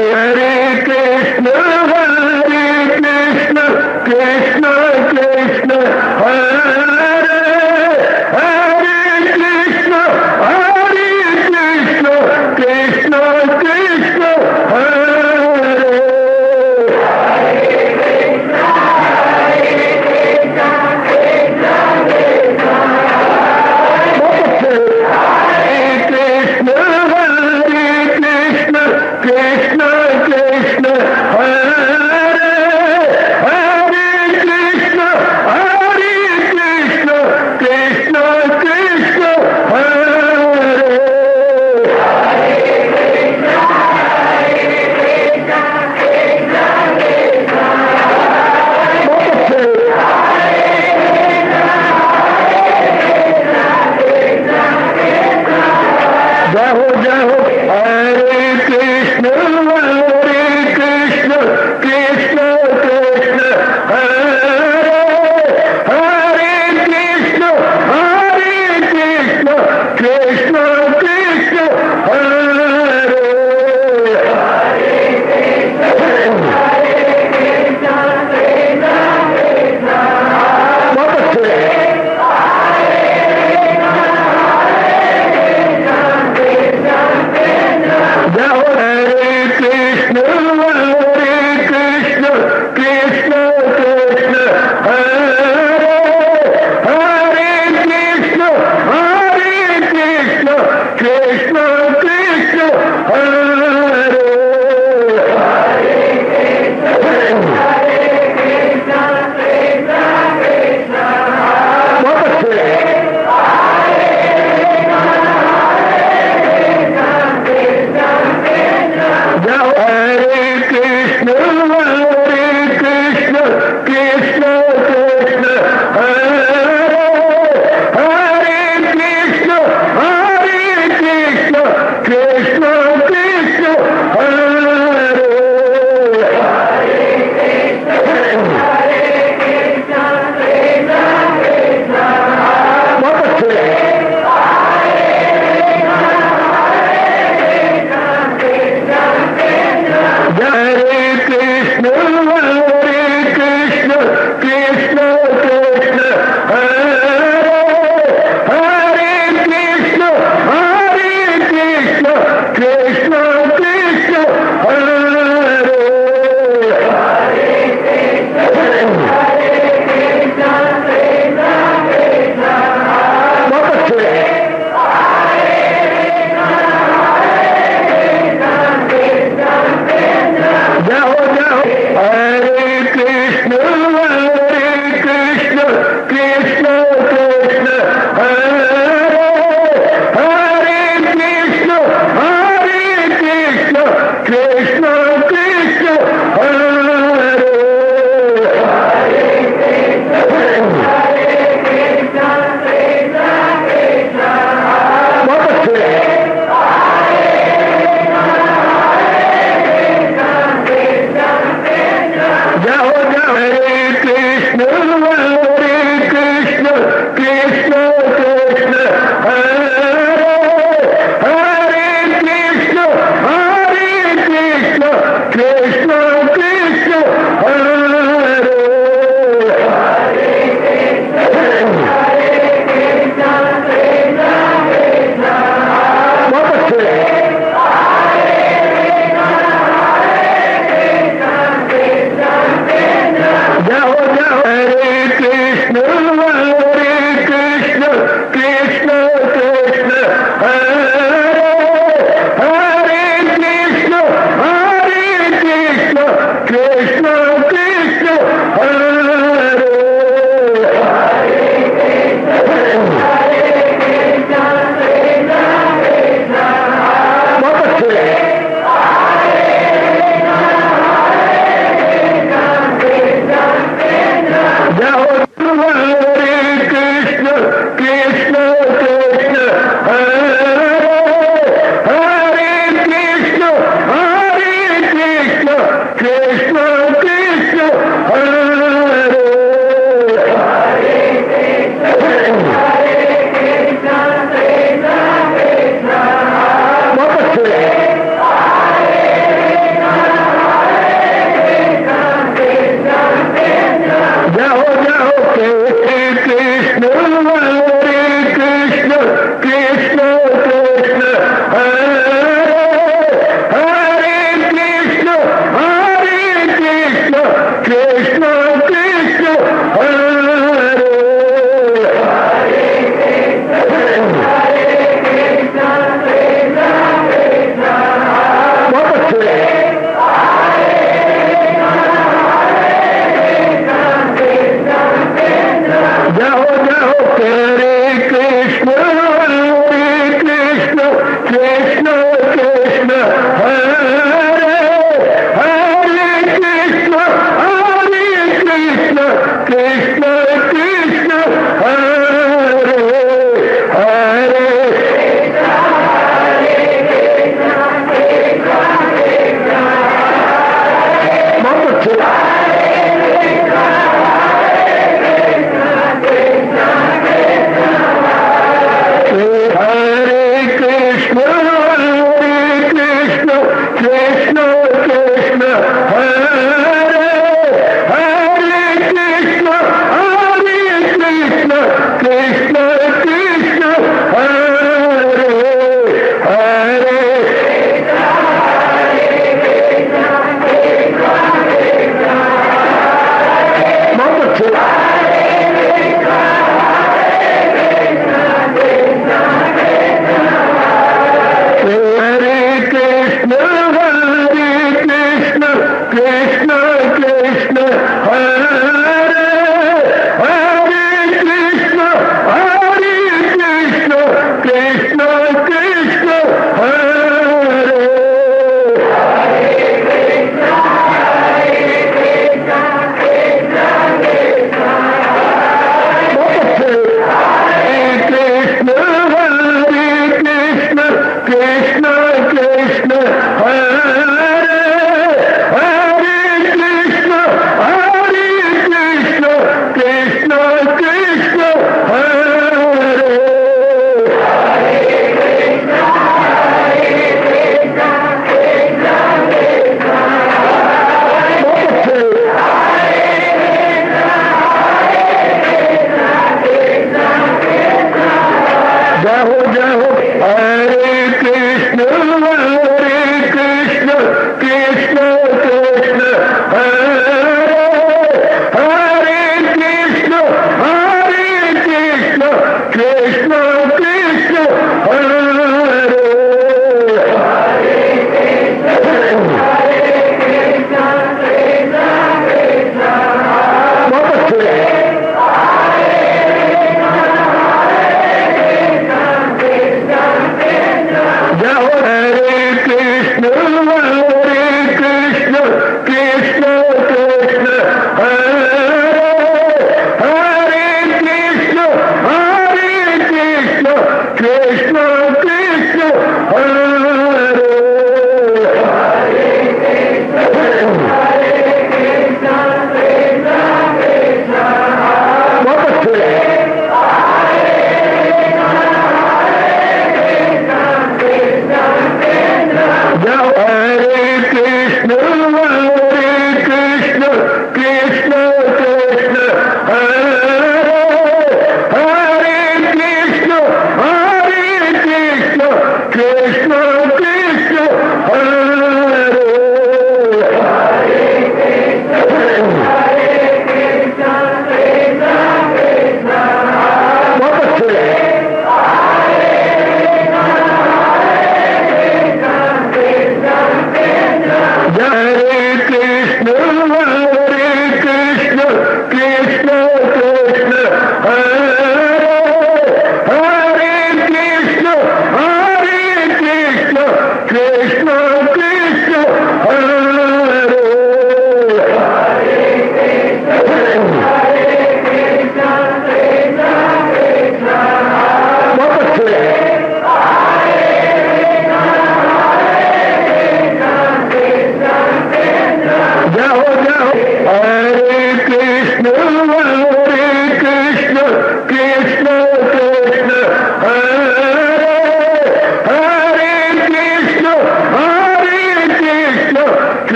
हरे कृष्ण कृष्ण कृष्ण हरे हरे कृष्ण कृष्ण कृष्ण हरे कृष्ण कृष्ण हरे हरे कृष्ण कृष्ण कृष्ण हरे जय हो हरे कृष्ण कृष्ण कृष्ण हरे हरे कृष्ण कृष्ण कृष्ण हरे बहुत अच्छे जय हो हरे कृष्ण कृष्ण कृष्ण हरे हरे कृष्ण कृष्ण कृष्ण हरे बहुत अच्छे जय हो हरे कृष्ण कृष्ण कृष्ण हरे हरे कृष्ण कृष्ण कृष्ण हरे बहुत अच्छे हरे कृष्ण कृष्ण हरे हरे कृष्ण कृष्ण कृष्ण हरे बहुत अच्छे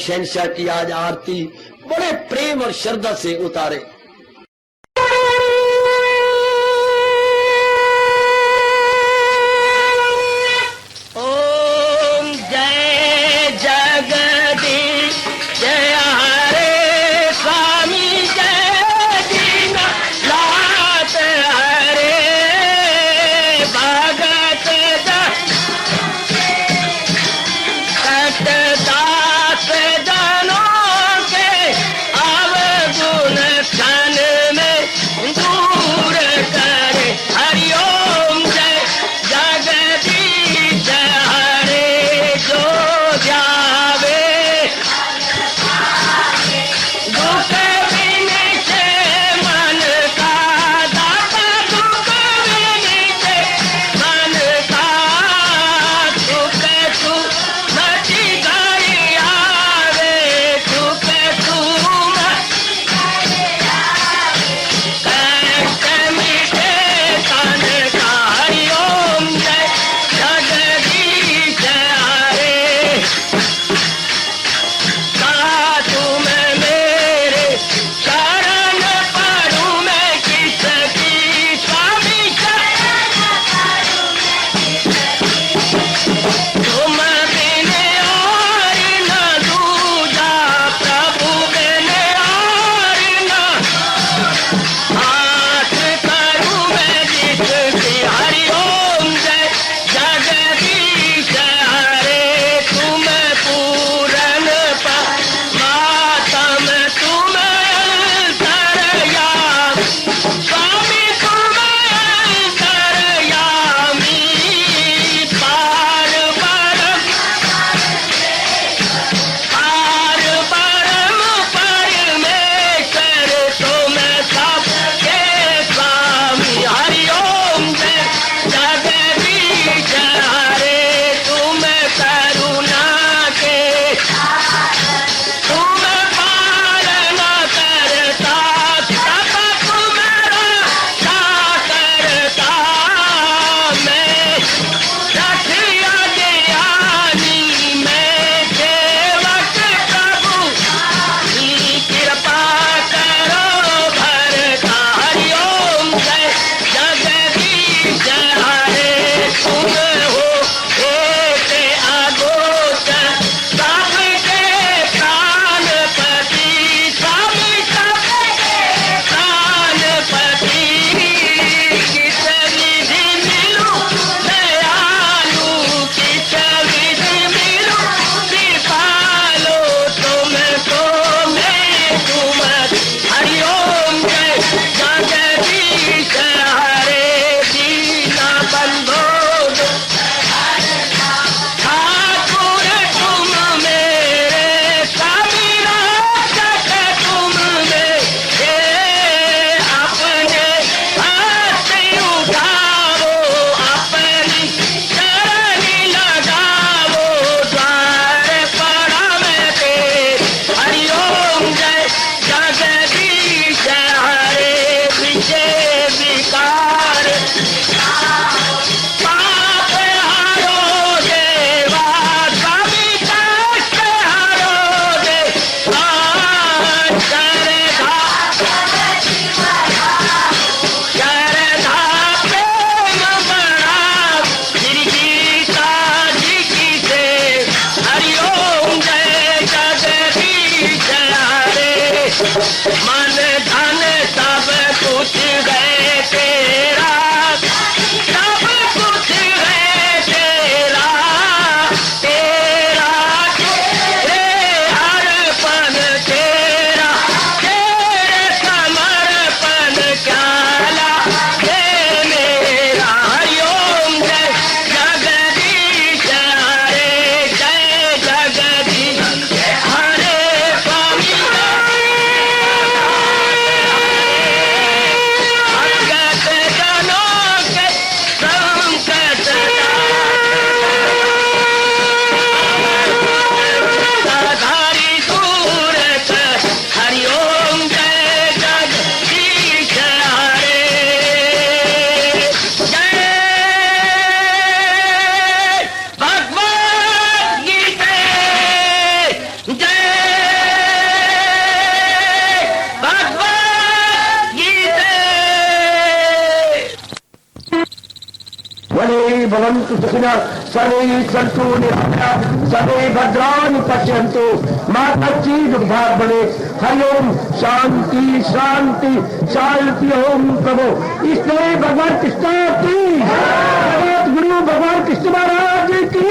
शहंशाह की आज आरती बड़े प्रेम और श्रद्धा से उतारे। ओम जय जगदीश जय हरे स्वामी जय दीनानाथ हरे भगत दास जनों के अवगुण भवन्तु सुखिनः सर्वे सन्तु निरामयाः सर्वे भद्राणि पश्यन्तु मा कश्चित् दुःखात् भवेत्। हरि ओम शांति शांति शांति। ओम प्रभु इसलिए भगवान कृष्ण की गुरु भगवान कृष्ण महाराज की।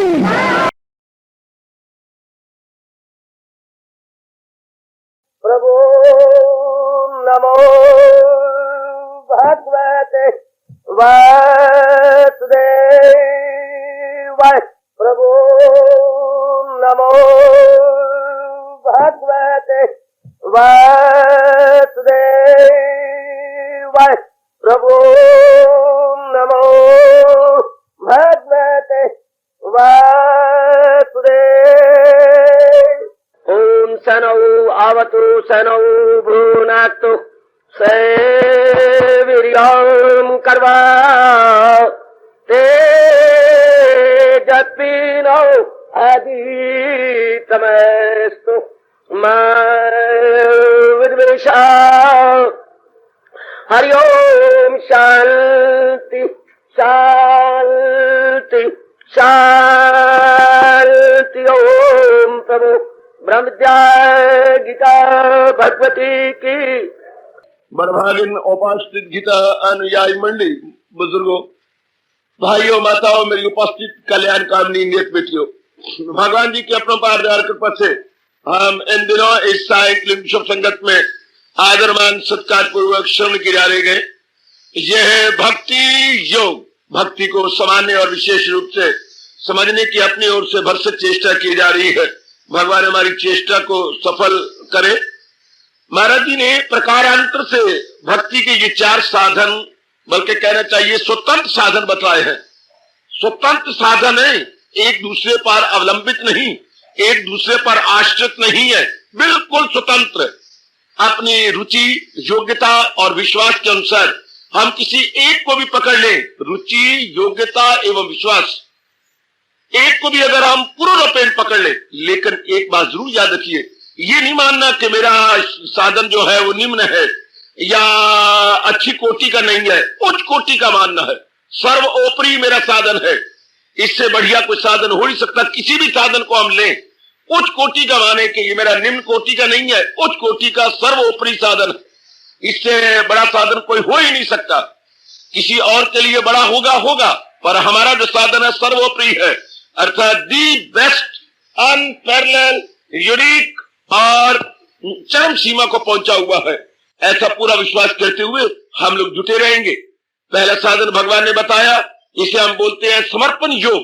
प्रभु नमो भगवते वासुदेवाय। प्रभु नमो भगवते वासुदेवाय। प्रभु नमो भगवते वासुदेवाय। ओम सनौ आवतु सनौ भ्रूनाक्तु सेवीर्यं कर्वा तेजस्विनो अधीतमस्तु मा विद्विषा। हरि ओम शांति शांति शांति। ओम प्रभु ब्रह्मज्ञा गीता भगवती की। बड़भागिन उपास्थित गीता अनुयायी मंडली, बुजुर्गों, भाइयों, माताओं, मेरी उपस्थित कल्याण कामनी नेक बेटियों, भगवान जी की अपरंपार दया कृपा से हम इन दिनों इस सायंकालीन शुभ संगत में आदरमान सत्कार पूर्वक श्रवण किए जा रहे गए। यह है भक्ति योग। भक्ति को सामान्य और विशेष रूप से समझने की अपनी ओर से भरसक चेष्टा की जा रही है। भगवान हमारी चेष्टा को सफल करे। महाराज जी ने प्रकारांतर से भक्ति के ये 4 साधन, बल्कि कहना चाहिए स्वतंत्र साधन बताए हैं। स्वतंत्र साधन है, एक दूसरे पर अवलंबित नहीं, एक दूसरे पर आश्रित नहीं है, बिल्कुल स्वतंत्र। अपनी रुचि, योग्यता और विश्वास के अनुसार हम किसी एक को भी पकड़ लें, रुचि, योग्यता एवं विश्वास, एक को भी अगर हम पूर्ण रूपेण पकड़ ले, लेकिन एक बात जरूर याद रखिए, ये नहीं मानना कि मेरा साधन जो है वो निम्न है या अच्छी कोटि का नहीं है, उच्च कोटि का मानना है। सर्वोपरि मेरा साधन है, इससे बढ़िया कोई साधन हो नहीं सकता। किसी भी साधन को हम लें, उच्च कोटि का माने कि ये मेरा निम्न कोटि का नहीं है, उच्च कोटि का सर्वोपरि साधन, इससे बड़ा साधन कोई हो ही नहीं सकता। किसी और के लिए बड़ा होगा, पर हमारा जो साधन है सर्वोपरि है, अर्थात दी बेस्ट, अनपैरेलल, यूनिक और चरम सीमा को पहुंचा हुआ है। ऐसा पूरा विश्वास करते हुए हम लोग जुटे रहेंगे। पहला साधन भगवान ने बताया, इसे हम बोलते हैं समर्पण योग।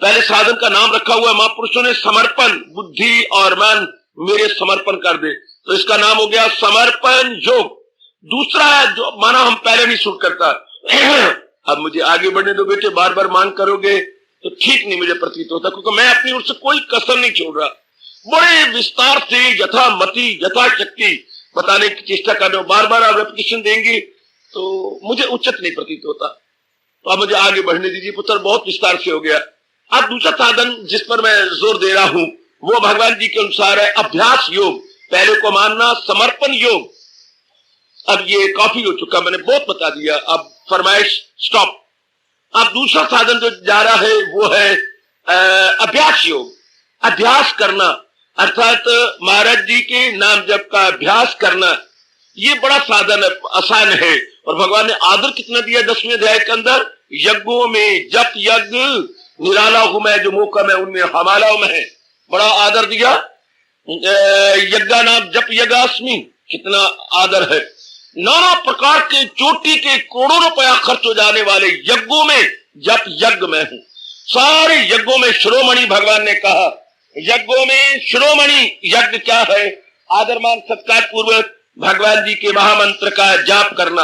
पहले साधन का नाम रखा हुआ है महापुरुषों ने, समर्पण। बुद्धि और मन मेरे समर्पण कर दे, तो इसका नाम हो गया समर्पण योग। दूसरा जो माना हम पहले नहीं सुन करता, अब मुझे आगे बढ़ने दो बेटे, बार बार मांग करोगे तो ठीक नहीं मुझे प्रतीत होता, क्योंकि मैं अपनी ओर से कोई कसर नहीं छोड़ रहा। बड़े विस्तार से यथामति यथाशक्ति बताने की चेष्टा कर रहे हो। बार बार आप रेपिटेशन देंगे तो मुझे उचित नहीं प्रतीत होता, तो अब मुझे आगे बढ़ने दीजिए पुत्र, बहुत विस्तार से हो गया। अब दूसरा साधन जिस पर मैं जोर दे रहा हूं वो भगवान जी के अनुसार है अभ्यास योग। पहले को मानना समर्पण योग। अब ये काफी हो चुका, मैंने बहुत बता दिया, अब फरमाइश स्टॉप। अब दूसरा साधन जो जा रहा है वो है अभ्यास योग। अभ्यास करना अर्थात महाराज जी के नाम जप का अभ्यास करना, ये बड़ा साधन है, आसान है। और भगवान ने आदर कितना दिया 10वें अध्याय के अंदर, यज्ञों में जप यज्ञ निराला हूं मैं, जो मौका मैं उनमें हमाला में है, बड़ा आदर दिया। यज्ञा नाम जप यज्ञास्मि, कितना आदर है। नाना प्रकार के चोटी के करोड़ों रुपया खर्च हो जाने वाले यज्ञों में जप यज्ञ में हूं। सारे यज्ञों में शिरोमणि भगवान ने कहा, यज्ञों में शिरोमणि यज्ञ क्या है? आदरमान सत्कार पूर्वक भगवान जी के महामंत्र का जाप करना।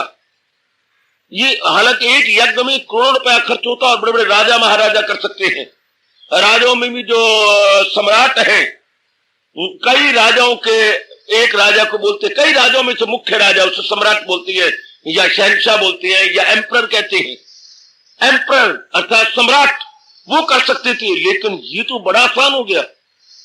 ये हालांकि एक यज्ञ में करोड़ रुपया खर्च होता और बड़े बड़े राजा महाराजा कर सकते हैं। राजाओं में भी जो सम्राट हैं, कई राजाओं के, एक राजा को बोलते, कई राजाओं में से मुख्य राजा उसे सम्राट बोलती है या शहंशाह बोलते हैं या एम्परर कहते हैं। एम्परर अर्थात सम्राट वो कर सकते थे, लेकिन ये तो बड़ा आसान हो गया,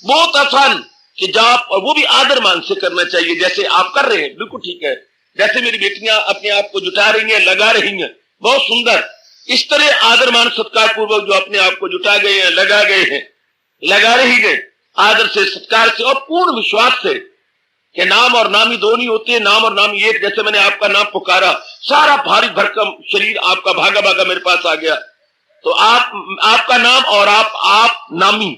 बहुत आसान कि जाप, और वो भी आदर मान से करना चाहिए जैसे आप कर रहे हैं। बिल्कुल ठीक है, जैसे मेरी बेटियां अपने आप को जुटा रही हैं, लगा रही हैं, बहुत सुंदर। इस तरह आदर मान सत्कार पूर्वक जो अपने आप को जुटा गए हैं, लगा गए हैं, लगा रही गए, आदर से, सत्कार से और पूर्ण विश्वास से कि नाम और नामी दो नहीं होते, नाम और नामी एक। जैसे मैंने आपका नाम पुकारा, सारा भारी भरकम शरीर आपका भागा भागा मेरे पास आ गया। तो आपका नाम और आप नामी,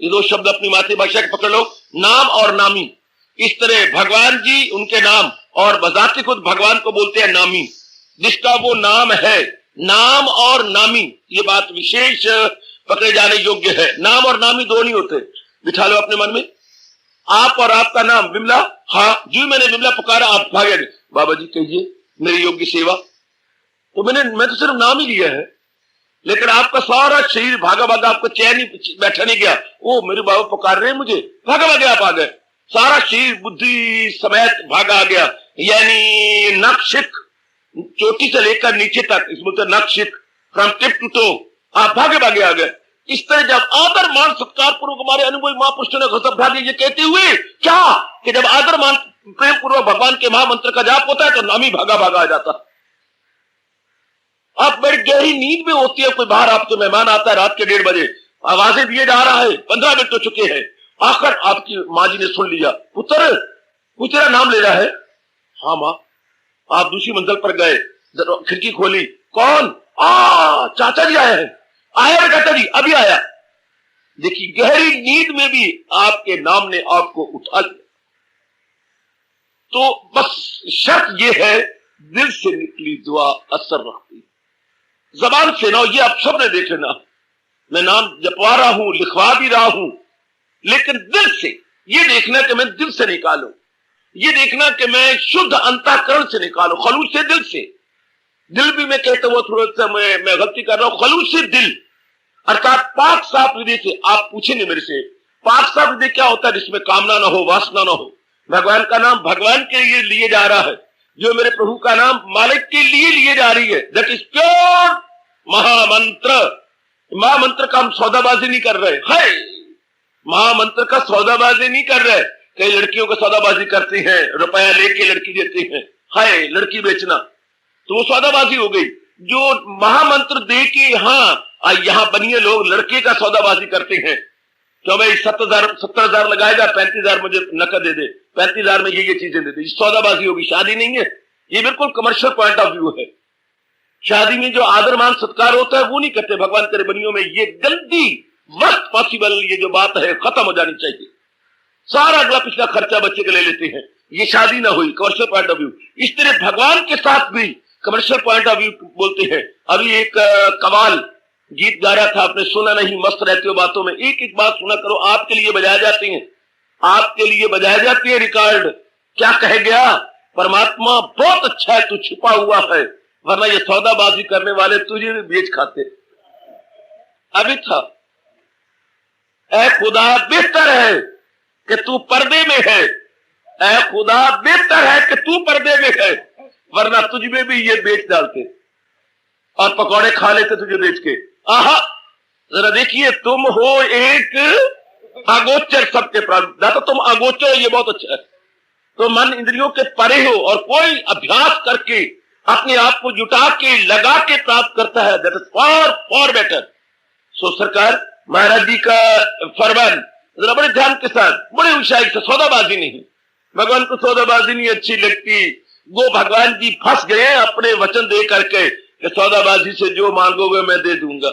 ये दो शब्द अपनी मातृभाषा के पकड़ लो, नाम और नामी। इस तरह भगवान जी उनके नाम और बजाते खुद भगवान को बोलते हैं नामी, जिसका वो नाम है। नाम और नामी, ये बात विशेष पकड़े जाने योग्य है। नाम और नामी दो नहीं होते। बिठा लो अपने मन में, आप और आपका नाम विमला, हाँ जी मैंने विमला पुकारा, आप भागे, बाबा जी कहिए मेरी योग्य सेवा। तो मैं तो सिर्फ नाम ही लिया है, लेकिन आपका सारा शरीर भागा भागा, आपको चैन ही बैठा नहीं गया। ओ मेरे बाबा पुकार रहे हैं मुझे, भागा भागे आप आ गए। सारा शरीर बुद्धि समेत भागा आ गया, यानी नक्शिक, चोटी से लेकर नीचे तक, इसमें नक्शिक, फ्रॉम टिप टू टो, आप भागे भागे आ गए। इस तरह जब आदर मान सत्कार पूर्वक हमारे अनुभवी महापुरुषों ने घोषणा भागे ये कहते हुए क्या कि जब आदर मान प्रेम पूर्वक भगवान के महामंत्र का जाप होता है तो नामी भागा भागा आ जाता। आप बड़ी गहरी नींद में होती है, कोई बाहर आपके मेहमान आता है रात के 1:30 बजे, आवाजें दिए जा रहा है, 15 मिनट हो चुके हैं, आकर आपकी माँ जी ने सुन लिया, पुत्र वो तेरा नाम ले रहा है। हाँ माँ। आप दूसरी मंजिल पर गए, खिड़की खोली, कौन? चाचा जी आए हैं। आया चाचा जी, अभी आया। देखिए गहरी नींद में भी आपके नाम ने आपको उठा लिया। तो बस शर्त यह है, दिल से निकली दुआ असर रखती, जबान से ना। ये आप सबने देख लेना, मैं नाम जपवा रहा हूं, लिखवा भी रहा हूं, लेकिन दिल से ये देखना कि मैं दिल से निकालूं, ये देखना कि मैं शुद्ध अंतःकरण से निकालूं, खलूस से, दिल से। दिल भी मैं कहता हुआ थोड़ा सा मैं गलती कर रहा हूं, खलूस से दिल, अर्थात पाक साफ हृदय से। आप पूछेंगे मेरे से, पाक साफ हृदय क्या होता है? जिसमें कामना ना हो, वासना ना हो। भगवान का नाम भगवान के लिए लिए जा रहा है, जो मेरे प्रभु का नाम मालिक के लिए लिए जा रही है, दैट इज प्योर महामंत्र। महामंत्र का हम सौदाबाजी नहीं कर रहे है, महामंत्र का सौदाबाजी नहीं कर रहे। कई लड़कियों का सौदाबाजी करती हैं, रुपया लेके लड़की देती हैं, हाय लड़की बेचना, तो वो सौदाबाजी हो गई। जो महामंत्र दे के यहाँ बनिए लोग लड़के का सौदाबाजी करते हैं, तो भाई 70,000 लगाएगा, 35,000 मुझे नकद दे दे, 35,000 में ये चीजें दे दे, सौदाबाजी होगी, शादी नहीं है। ये बिल्कुल कमर्शियल पॉइंट ऑफ व्यू है। शादी में जो आदर मान सत्कार होता है वो नहीं करते भगवान करे बनियों में। ये जल्दी वक्त पॉसिबल, ये जो बात है खत्म हो जानी चाहिए। सारा अगला पिछला खर्चा बच्चे के ले लेते हैं, ये शादी ना हुई, कमर्शियल पॉइंट ऑफ व्यू। इस तरह भगवान के साथ भी कमर्शियल पॉइंट ऑफ व्यू बोलते हैं। अभी एक कवाल गीत गा रहा था, आपने सुना नहीं? मस्त रहते हो बातों में, एक एक बात सुना करो, आपके लिए बजाए जाती हैं, आपके लिए बजाए जाती है रिकॉर्ड। क्या कह गया? परमात्मा बहुत अच्छा है, तू छुपा हुआ है, वरना ये सौदाबाजी करने वाले तुझे भी बेच खाते। अभी था, ऐ खुदा बेहतर है कि तू पर्दे में है, ऐ खुदा बेहतर है कि तू पर्दे में है, वरना तुझ में भी ये बेच डालते और पकौड़े खा लेते तुझे बेच के। आहा, जरा देखिए, तुम हो एक अगोचर सबके प्राण, ना तो तुम अगोचर हो, ये बहुत अच्छा है। तो मन इंद्रियों के परे हो और कोई अभ्यास करके अपने आप को जुटा के लगा के प्राप्त करता है, दैट इज फॉर बेटर। सो सरकार महाराज जी का फरमान जरा बड़े ध्यान के साथ, बड़े ऊंचाई से, सौदाबाजी नहीं। भगवान को सौदाबाजी नहीं अच्छी लगती। वो भगवान जी फंस गए अपने वचन दे करके कि सौदाबाजी से जो मांगोगे मैं दे दूंगा।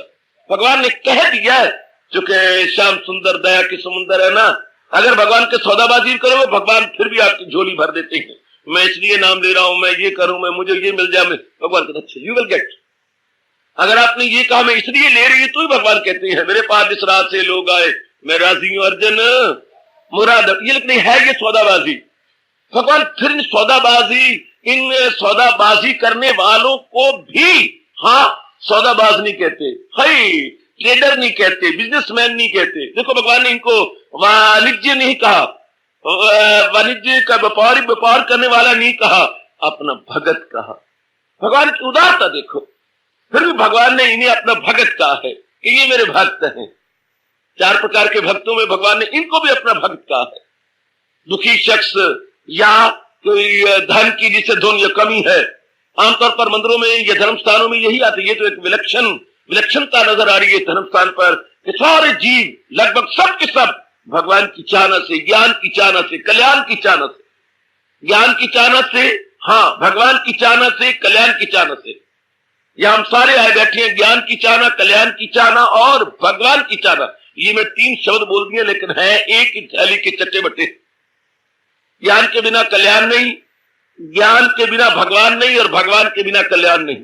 भगवान ने कह दिया है, चूंकि श्याम सुंदर दया के समुंदर है ना, अगर भगवान के सौदाबाजी करोगे भगवान फिर भी आपकी झोली भर देते हैं। मैं इसलिए नाम ले रहा हूं, मैं ये करूं, मैं मुझे ये मिल जाए, भगवान कहते अच्छा यू विल गेट। अगर आपने ये कहा मैं इसलिए ले रही हूं, तो ही भगवान कहते हैं मेरे पास इस रात से लोग आए, मैं राजी हूं अर्जुन मुराद। ये लेकिन है ये सौदाबाजी। भगवान फिर इन सौदाबाजी करने वालों को भी सौदाबाज नहीं कहते, ट्रेडर नहीं कहते, बिजनेसमैन नहीं कहते। देखो भगवान ने इनको वाणिज्य नहीं कहा, वाणिज्य का व्यापार करने वाला नहीं कहा, अपना भगत कहा। भगवान की उदारता देखो, फिर भी भगवान ने इन्हें अपना भगत कहा है कि ये मेरे भक्त हैं। 4 प्रकार के भक्तों में भगवान ने इनको भी अपना भक्त कहा है। दुखी शख्स या कोई धन की जिसे धन या कमी है, आमतौर पर मंदिरों में या धर्म स्थानों में यही आती है। ये तो एक विलक्षणता नजर आ रही है धर्म स्थान पर कि सारे जीव लगभग सब के सब भगवान की चाहना से, ज्ञान की चाहना से, कल्याण की चाहना से, ज्ञान की चाहना से, हाँ भगवान की चाहना से, कल्याण की चाहना से, या हम सारे आए बैठे हैं, ज्ञान की चाहना, कल्याण की चाहना और भगवान की चाहना। ये मैं 3 शब्द बोल दिए, लेकिन है एक ही थैली के चट्टे बट्टे। ज्ञान के बिना कल्याण नहीं, ज्ञान के बिना भगवान नहीं, और भगवान के बिना कल्याण नहीं।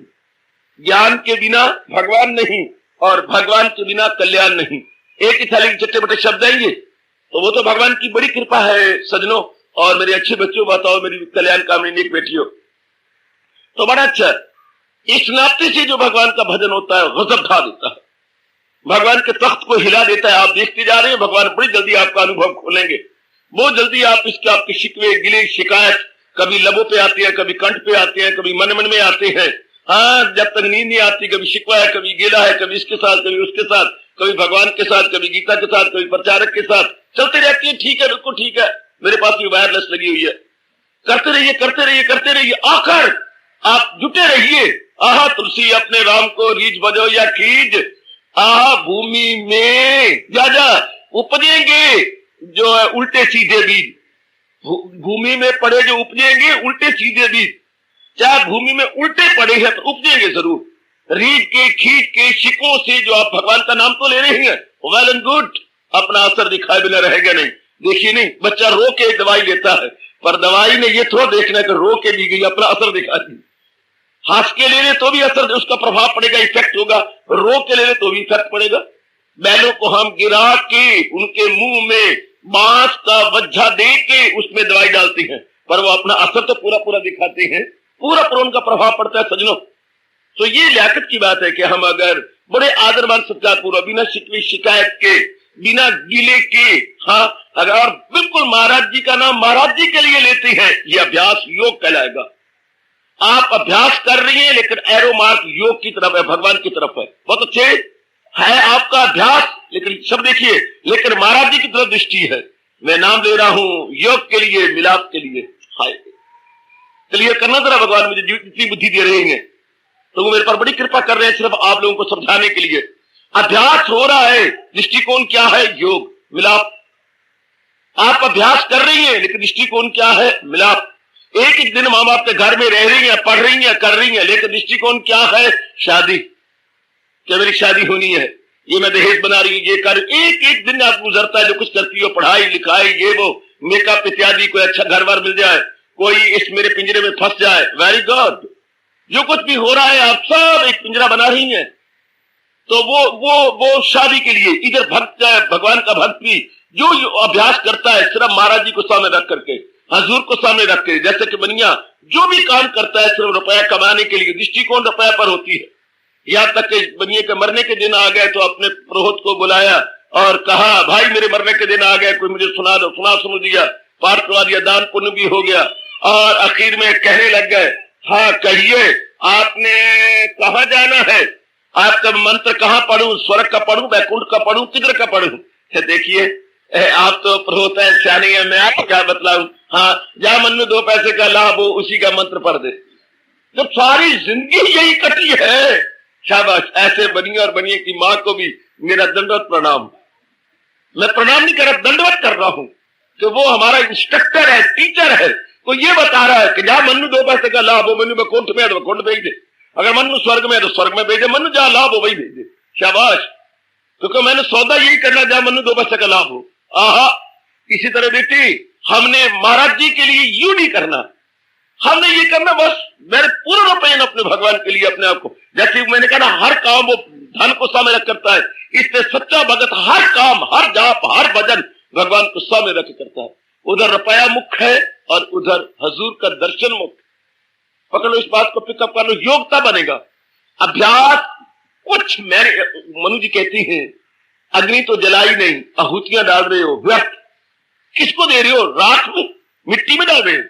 ज्ञान के बिना भगवान नहीं और भगवान के बिना कल्याण नहीं, एक ही थैली के चट्टे बट्टे शब्द है ये। तो वो तो भगवान की बड़ी कृपा है सजनों, और मेरे अच्छे बच्चों, बताओ मेरी कल्याण कामनी नेक बेटियों, तो बड़ा अच्छा। इस नाते से जो भगवान का भजन होता है गजब ढा देता है, भगवान के तख्त को हिला देता है। आप देखते जा रहे हैं, भगवान बड़ी जल्दी आपका अनुभव खोलेंगे, बहुत जल्दी। आप इसके आपके शिकवे, गिले, शिकायत कभी लबों पे आते हैं, कभी कंठ पे आते हैं, कभी मन मन में आते हैं। हाँ, जब तक नींद नहीं आती, कभी शिकवा है, कभी गिला है, कभी इसके साथ, कभी उसके साथ, कभी भगवान के साथ, कभी गीता के साथ, कभी प्रचारक के साथ, चलते रहती है। ठीक है, बिल्कुल ठीक है, मेरे पास भी वायरलेस लगी हुई है। करते रहिए, करते रहिए, करते रहिए, आखिर आप जुटे रहिए। आहा तुलसी अपने राम को रीझ बजो या कीज, आहा भूमि में जा जा उपजेंगे जो है उल्टे सीधे बीज। भूमि में पड़े जो उपजेंगे उल्टे सीधे बीज, चाहे भूमि में उल्टे पड़े हैं तो उपजेंगे जरूर। रीढ़ के, खींच के, शिकों से जो आप भगवान का नाम तो ले रहे हैं, वेल एंड गुड, अपना असर दिखाए बिना रहेगा नहीं। देखिए नहीं, बच्चा रो के दवाई लेता है, पर दवाई ने ये थोड़ा देखना कि रो के दी गई, अपना असर दिखा दी। हंस के ले ले तो भी असर, उसका प्रभाव पड़ेगा, इफेक्ट होगा। रो के ले ले तो भी इफेक्ट पड़ेगा। बैलों को हम गिरा के उनके मुंह में बांस का वज्जा दे के उसमें दवाई डालते हैं, पर वो अपना असर तो पूरा पूरा दिखाते हैं, पूरा पूरा उनका प्रभाव पड़ता है सजनों। तो ये लियाकत की बात है कि हम अगर बड़े आदरमान सत्कार पूर्वक, बिना शिकवी शिकायत के, बिना गिले के, हाँ अगर बिल्कुल महाराज जी का नाम महाराज जी के लिए लेते हैं, ये अभ्यास योग कहलाएगा। आप अभ्यास कर रही हैं, लेकिन एरो मार्क योग की तरफ है, भगवान की तरफ है। बहुत अच्छे है आपका अभ्यास, लेकिन सब देखिए, लेकिन महाराज जी की तरफ दृष्टि है। मैं नाम ले रहा हूं योग के लिए, मिलाप के लिए। हाय, क्लियर करना जरा, भगवान मुझे इतनी बुद्धि दे रहे हैं तो वो मेरे पर बड़ी कृपा कर रहे हैं, सिर्फ आप लोगों को समझाने के लिए। अभ्यास हो रहा है, दृष्टिकोण क्या है? योग, मिलाप। आप अभ्यास कर रही हैं, लेकिन दृष्टिकोण क्या है? मिलाप। एक एक दिन माँ बाप के घर में रह रही हैं, पढ़ रही हैं, कर रही हैं, लेकिन दृष्टिकोण क्या है? शादी। क्या मेरी शादी होनी है, ये मैं दहेज बना रही हूँ, ये कर, एक एक दिन आप गुजरता है, जो कुछ करती हो, पढ़ाई लिखाई, ये वो, मेकअप इत्यादि, कोई अच्छा घर बार मिल जाए, कोई इस मेरे पिंजरे में फंस जाए, वेरी गुड। जो कुछ भी हो रहा है, आप सब एक पिंजरा बना रही हैं। तो वो शादी के लिए। इधर भक्त है, भगवान का भक्त भी जो अभ्यास करता है, सिर्फ महाराज जी को सामने रख करके, हजूर को सामने रख के, जैसे कि बनिया जो भी काम करता है सिर्फ रुपया कमाने के लिए, दृष्टिकोण रुपया पर होती है। यहाँ तक कि बनिए के मरने के दिन आ गए तो अपने पुरोहित को बुलाया और कहा, भाई मेरे मरने के दिन आ गए, कोई मुझे सुना दो। सुन दिया, पाठ करवा दिया, दान पुण्य भी हो गया। और आखिर में कहने लग गए, हाँ कहिए आपने कहाँ जाना है, आपका मंत्र कहाँ पढ़ूं, स्वर्ग का पढ़ूं, वैकुंठ का पढ़ूं, किधर का पढ़ूं? देखिए आप तो प्रोत है, सियानी है, मैं आपको क्या बतलाऊं। हाँ, जहां मन में 2 पैसे का लाभ हो उसी का मंत्र पढ़ दे। जब सारी जिंदगी यही कटी है, शाबाश। ऐसे बनिए और बनिए की माँ को भी मेरा दंडवत प्रणाम। मैं प्रणाम नहीं कर रहा, दंडवत कर रहा हूं कि वो हमारा इंस्ट्रक्टर है, टीचर है। तो ये बता रहा है कि जहां मन में 2 पैसे का लाभ हो, मन में वैकुंठ में है तो वैकुंठ भेज दे, अगर मन में स्वर्ग में है तो स्वर्ग में भेजे, मन में जहां लाभ हो वही भेज दे। शाबाश। क्योंकि मैंने सौदा यही करना जहां मन में 2 पैसे का लाभ हो। आहा, इसी तरह बेटी हमने महाराज जी के लिए यूं नहीं करना, हमने ये करना बस मेरे पूर्ण रूपेण अपने भगवान के लिए, अपने आप को। जैसे मैंने कहा ना, हर काम वो धन को सामने रख करता है, इसलिए सच्चा भगत हर काम, हर जाप, हर भजन भगवान को सामने रख करता है। उधर रुपया मुख है और उधर हजूर का दर्शन मुख। पकड़ लो, इस बात को पिकअप कर लो, योग्यता बनेगा। अभ्यास कुछ, मैंने मनु जी कहती हैं, अग्नि तो जलाई नहीं, आहुतियां डाल रहे हो व्यर्थ। किसको दे रहे हो? राख में, मिट्टी में डाल रहे हो।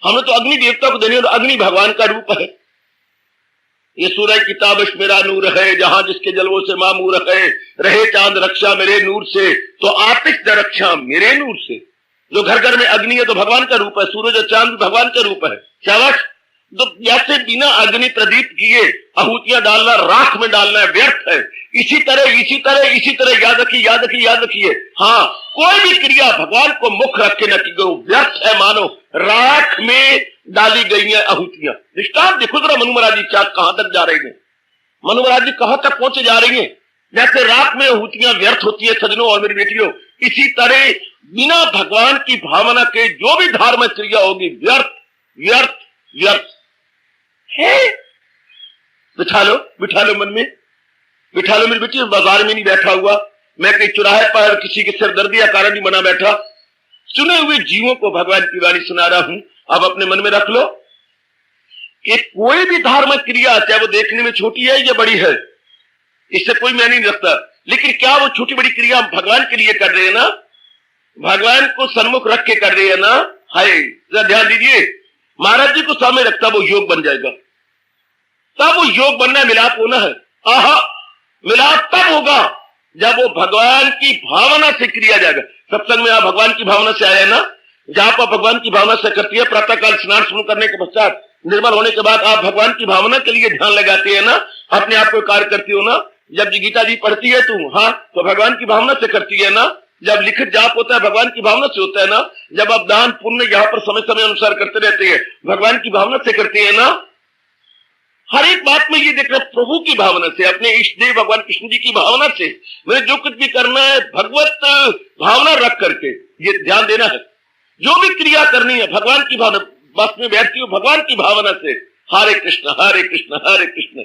हमने तो अग्नि देवता को देने, और अग्नि भगवान का रूप है। ये सूरज की ताबिश मेरा नूर है, जहां जिसके जलवों से मामूर है, रहे चांद रक्षा मेरे नूर से, तो आतिश द रक्षा मेरे नूर से। जो घर घर में अग्नि है तो भगवान का रूप है, सूरज और चांद भगवान का रूप है। शाबाश। तो जैसे बिना अग्नि प्रदीप किए आहुतियां डालना, राख में डालना व्यर्थ है, इसी तरह याद रखिए। हाँ, कोई भी क्रिया भगवान को मुख रख के न की गई व्यर्थ है, मानो राख में डाली गई है आहुतियां। दृष्टांत देखो जरा, मनु महाराज जी क्या कहां तक जा रहे हैं, मनु महाराज जी कहां तक पहुंचे जा रही हैं। जैसे राख में आहुतियां व्यर्थ होती है सज्जनों और मेरी बेटियों, इसी तरह बिना भगवान की भावना के जो भी धार्मिक क्रिया होगी व्यर्थ व्यर्थ व्यर्थ है। बिठा लो मन में, बिठा लो मेरी बेटी। बाजार में नहीं बैठा हुआ मैं, कहीं चौराहे पर किसी के सिरदर्दी या कारण नहीं बना बैठा, सुने हुए जीवों को भगवान की वाणी सुना रहा हूं। अब अपने मन में रख लो कि कोई भी धार्मिक क्रिया चाहे वो देखने में छोटी है या बड़ी है, इससे कोई मायने नहीं रखता, लेकिन क्या वो छोटी बड़ी क्रिया हम भगवान के लिए कर रहे हैं ना, भगवान को सन्मुख रख के कर रहे हैं ना। हाय, जरा ध्यान दीजिए, महाराज जी को सामने रखता वो योग बन जाएगा, तब वो योग बनना है, मिलाप होना है। आहा, मिलाप तब होगा जब वो भगवान की भावना से क्रिया जाएगा। सत्संग में आप भगवान की भावना से आए हैं ना, जहां पर भगवान की भावना से करती है, प्रातःकाल स्नान शुरू करने के पश्चात निर्मल होने के बाद आप भगवान की भावना के लिए ध्यान लगाते हैं ना, अपने आप को कार्य करती हो ना। जब गीता जी पढ़ती है तू, हाँ, तो भगवान की भावना से करती है ना। जब लिखित जाप होता है भगवान की भावना से होता है ना। जब आप दान पुण्य यहाँ पर समय समय अनुसार करते रहते हैं भगवान की भावना से करते हैं ना। हर एक बात में ये देख रहे प्रभु की भावना से, अपने इष्ट देव भगवान कृष्ण जी की भावना से मुझे जो कुछ भी करना है भगवत भावना रख करके ये ध्यान देना है। जो भी क्रिया करनी है भगवान की भावना, बस में बैठती हूँ भगवान की भावना से, हरे कृष्ण हरे कृष्ण हरे कृष्ण।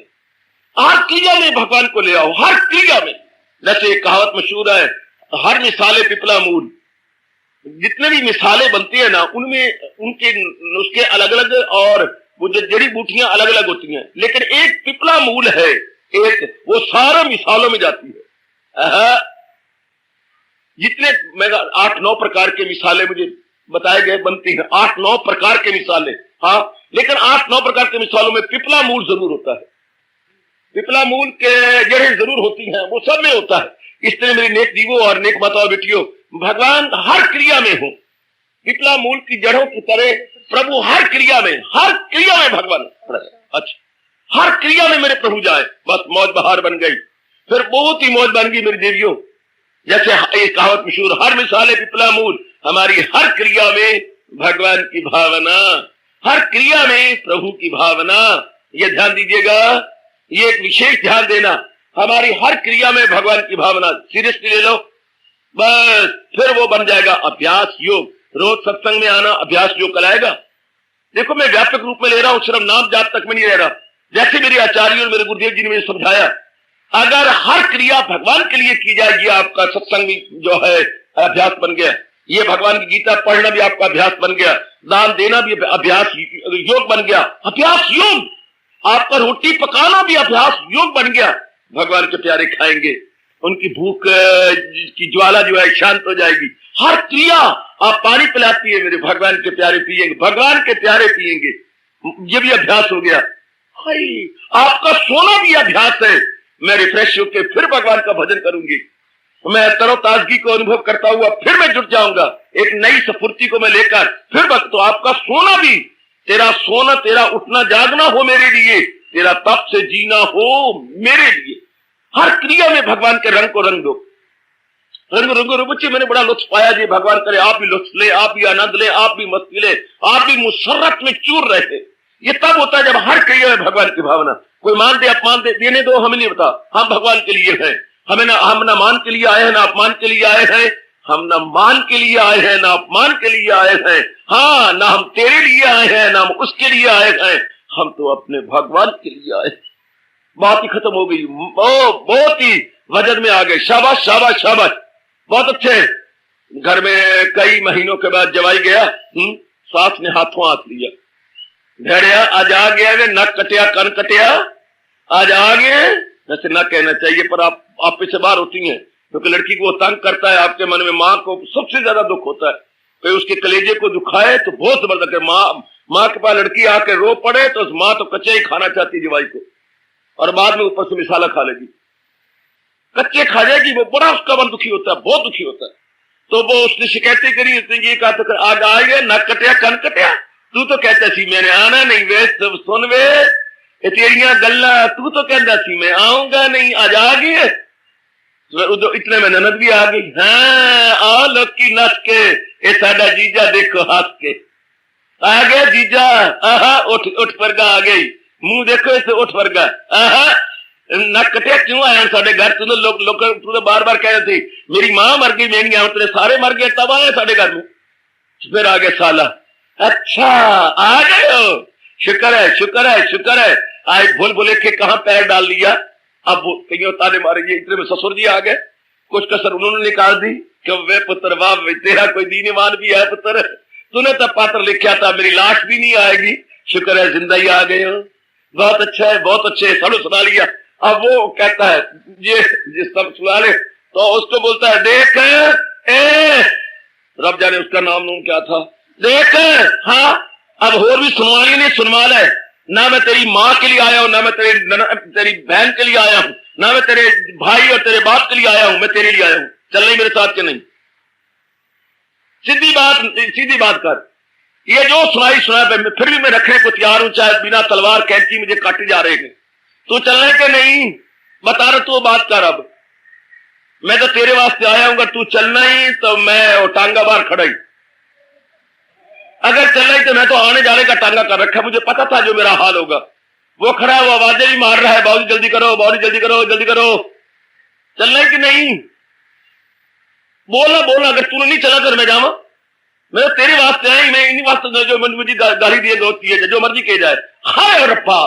हर क्रिया में भगवान को ले आओ, हर क्रिया में। जैसे एक कहावत मशहूर है, हर मिसाले पिपला मूल। जितने भी मिसालें बनती है ना, उनमें उनके नुस्खे अलग अलग और वो जो जड़ी बूटियां अलग अलग होती हैं, लेकिन एक पिपला मूल है, एक वो सारा मिसालों में जाती है। जितने मैं 8-9 प्रकार के मिसाले मुझे बताए गए बनती हैं, 8-9 प्रकार के मिसाले, हाँ, लेकिन 8-9 प्रकार के मिसालों में पिपला मूल जरूर होता है। पिपला मूल के जड़ें जरूर होती हैं, वो सब में होता है। इसलिए मेरी नेक जीवों और नेक माताओं बेटियों, भगवान हर क्रिया में हो, पिपला मूल की जड़ों की तरह प्रभु हर क्रिया में भगवान। अच्छा, हर क्रिया में मेरे प्रभु जाए, बस मौज बहार बन गई, फिर बहुत ही मौज बन गई मेरी देवियों। जैसे एक कहावत मशहूर, हर मिसाले पिपला मूल। हमारी हर क्रिया में भगवान की भावना, हर क्रिया में प्रभु की भावना। ये ध्यान दीजिएगा, ये एक विशेष ध्यान देना, हमारी हर क्रिया में भगवान की भावना। सीरियसली ले लो, बस फिर वो बन जाएगा अभ्यास योग। रोज सत्संग में आना अभ्यास योग कराएगा। देखो मैं व्यापक रूप में ले रहा हूं, सिर्फ नाम जात तक में नहीं ले रहा। जैसे मेरे आचार्य और मेरे गुरुदेव जी ने मुझे समझाया, अगर हर क्रिया भगवान के लिए की जाएगी, आपका सत्संग जो है अभ्यास बन गया। ये भगवान की गीता पढ़ना भी आपका अभ्यास बन गया, दान देना भी अभ्यास योग बन गया, अभ्यास योग। आपका रोटी पकाना भी अभ्यास योग बन गया। भगवान के प्यारे खाएंगे, उनकी भूख की ज्वाला जो है शांत हो जाएगी। हर क्रिया, आप पानी पिलाती है मेरे भगवान के प्यारे पिएंगे, भगवान के प्यारे पिएंगे, ये भी अभ्यास हो गया। आपका सोना भी अभ्यास है। मैं रिफ्रेश होकर फिर भगवान का भजन करूंगी, मैं तरोताजगी को अनुभव करता हुआ फिर मैं जुट जाऊंगा एक नई स्फूर्ति को मैं लेकर फिर तो आपका सोना भी, तेरा सोना, तेरा उठना जागना हो मेरे लिए, तेरा तप से जीना हो मेरे लिए। हर क्रिया में भगवान के रंग को रंग दो, रंग रंगो बच्चे। मैंने बड़ा लुत्फ पाया जी, भगवान करे आप भी लुत्फ ले, आप भी आनंद ले, आप भी मस्ती ले, आप भी मुसर्रत में चूर रहे। ये तब होता है जब हर क्रिया में भगवान की भावना। कोई मान दे अपमान दे, देने दो, हमें नहीं बता, हम भगवान के लिए हैं। हम ना मान के लिए आए हैं ना अपमान के लिए आए हैं, हम ना मान के लिए आए हैं ना अपमान के लिए आए हैं। हाँ, ना हम तेरे लिए आए हैं ना हम उसके लिए आए हैं, हम तो अपने भगवान के लिए आए। बात ही खत्म हो गई, बहुत ही वजन में आ गए। शाबाश शाबाश शाबाश, बहुत अच्छे। घर में कई महीनों के बाद जवाई गया, सास ने हाथों हाथ लिया, भेड़िया आज आ गया, वे नक कटिया कन कटिया, आज आ गए। वैसे ना कहना चाहिए, पर आप से बाहर होती हैं, क्योंकि लड़की को तंग करता है, आपके मन में माँ को सबसे ज्यादा दुख होता है। कोई उसके कलेजे को दुखाए तो बहुत जबरदस्त है। माँ के पास लड़की आके रो पड़े तो माँ तो कच्चे ही खाना चाहती जवाई को, और बाद में ऊपर से मिसाला खा लेगी, कच्चे खा जाएगी। वो बड़ा उसका मन दुखी होता है, बहुत दुखी होता है। तो वो उसने शिकायतें करी, उसने ये कहा तो आज आए गए, नक कटिया कन कटिया, तू तो कहता सी मैंने आना नहीं, वे सब सुन वे तेरिया गल्ला, तू तो कहता सी मैं आऊंगा नहीं, आज आ गए। तो इतने में ननद भी आ गई। हाँ आओ लोकी नस के, ये साडा जीजा देखो हंस के आ गया जीजा। आहा उठ उठ वर्गा आ गई, मुंह देखो इसे उठ वर्गा। आहा न कटिया क्यों आया साडे घर? तू लोग तू तो बार बार कह रहे थे मेरी मां मर गई, मैं नहीं आऊं, तेरे सारे मर गए तब आए साडे घर में। फिर आ गया साला। अच्छा आ गए हो, शुक्र है शुक्र है शुक्र है। आए भूल भूले के कहां पैर डाल लिया। अब कहीं ताने मारेंगे, इतने में ससुर जी आ गए, कुछ कसर उन्होंने निकाल दी कि वे पुत्र वाह तेरा कोई दीनवान भी है पुत्र, तूने तो पात्र लिखा था मेरी लाश भी नहीं आएगी, शुक्र है जिंदा ही आ गए हो, बहुत अच्छा है बहुत अच्छे है, सब सुना लिया। अब वो कहता है ये जिस सब सुना ले तो उसको बोलता है देख ए, रब जाने उसका नाम क्या था, देख हाँ अब और भी सुनवानी नहीं सुनवा ले, ना मैं तेरी माँ के लिए आया हूं, ना मैं तेरी बहन के लिए आया हूं, ना मैं तेरे भाई और तेरे बाप के लिए आया हूं, मैं तेरे लिए आया हूं, चल नहीं मेरे साथ के नहीं। सीधी बात कर, ये जो सुनाई सुना फिर भी मैं रखने को तैयार हूं, चाहे बिना तलवार कैंची मुझे काटे जा रहे हैं, तू चलने के नहीं बता रहा, तू बात कर। अब मैं तो तेरे वास्ते आया हूं, तू चलना ही तो मैं टांगा बाहर खड़ा ही, अगर चलना ही तो मैं तो आने जाने का टांगा कर रखा, मुझे पता था जो मेरा हाल होगा। वो खड़ा है, वो आवाजें भी मार रहा है, बाबू जल्दी करो बाबू जल्दी करो जल्दी करो, चलना है कि नहीं? बोलना बोलना, अगर तूने नहीं चला कर मैं जावा, मैं तो तेरे वास्ते आई, मैं इन्हीं वास्ते जो मुझे गाली दिए होती है, जो मर्जी किए जाए। हाय रब्बा,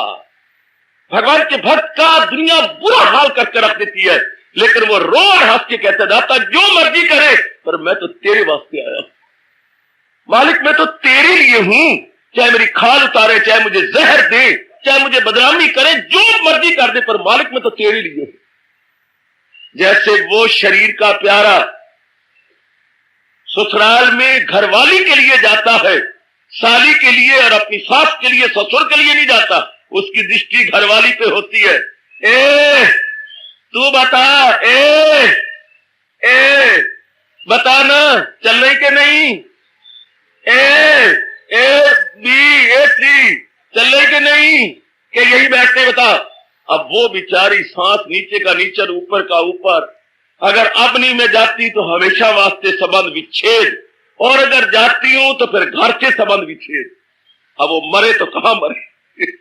भगवान के भक्त का दुनिया बुरा हाल करके रख देती है, लेकिन वो रो और हंस के कहता दाता जो मर्जी करे, पर मैं तो तेरे वास्ते आया मालिक, मैं तो तेरे लिए हूं, चाहे मेरी खाल उतारे, चाहे मुझे जहर दे, चाहे मुझे बदनामी करे, जो मर्जी कर दे, पर मालिक मैं तो तेरे लिए हूं। जैसे वो शरीर का प्यारा ससुराल में घरवाली के लिए जाता है, साली के लिए और अपनी सास के लिए ससुर के लिए नहीं जाता, उसकी दृष्टि घरवाली पे होती है। ए तू बता, ए बताना चलने के नहीं, चलने के नहीं कि यही बैठने बता। अब वो बेचारी सांस नीचे का नीचे ऊपर का ऊपर, अगर अब नहीं मैं जाती तो हमेशा वास्ते संबंध विच्छेद, और अगर जाती हूं तो फिर घर के संबंध विच्छेद। अब वो मरे तो कहां मरे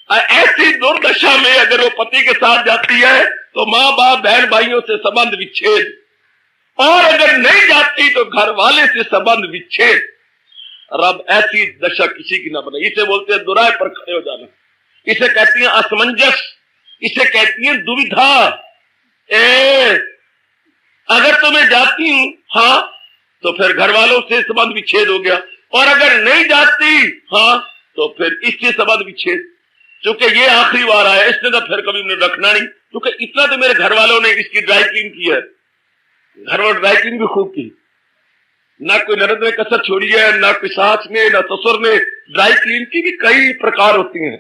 ऐसी दुर्दशा में अगर वो पति के साथ जाती है तो मां बाप बहन भाइयों से संबंध विच्छेद, और अगर नहीं जाती तो घर वाले से संबंध विच्छेद। रब ऐसी दशा किसी की ना बने। इसे बोलते हैं दुराय पर खड़े हो जाना, इसे कहती हैं असमंजस, इसे कहती हैं दुविधा। अगर तो मैं जाती हूं हाँ तो फिर घर वालों से संबंध विच्छेद हो गया, और अगर नहीं जाती हाँ तो फिर इससे संबंध विच्छेद, क्योंकि ये आखिरी बार आया, इसने तो फिर कभी मुझे रखना नहीं, क्योंकि इतना तो मेरे घर वालों ने इसकी ड्राई क्लीन की है, घर वालों ड्राई क्लीन भी खूब की, ना कोई ननद ने कसर छोड़ी है, ना कोई सास ने ना ससुर ने। ड्राई क्लीन की भी कई प्रकार होती हैं,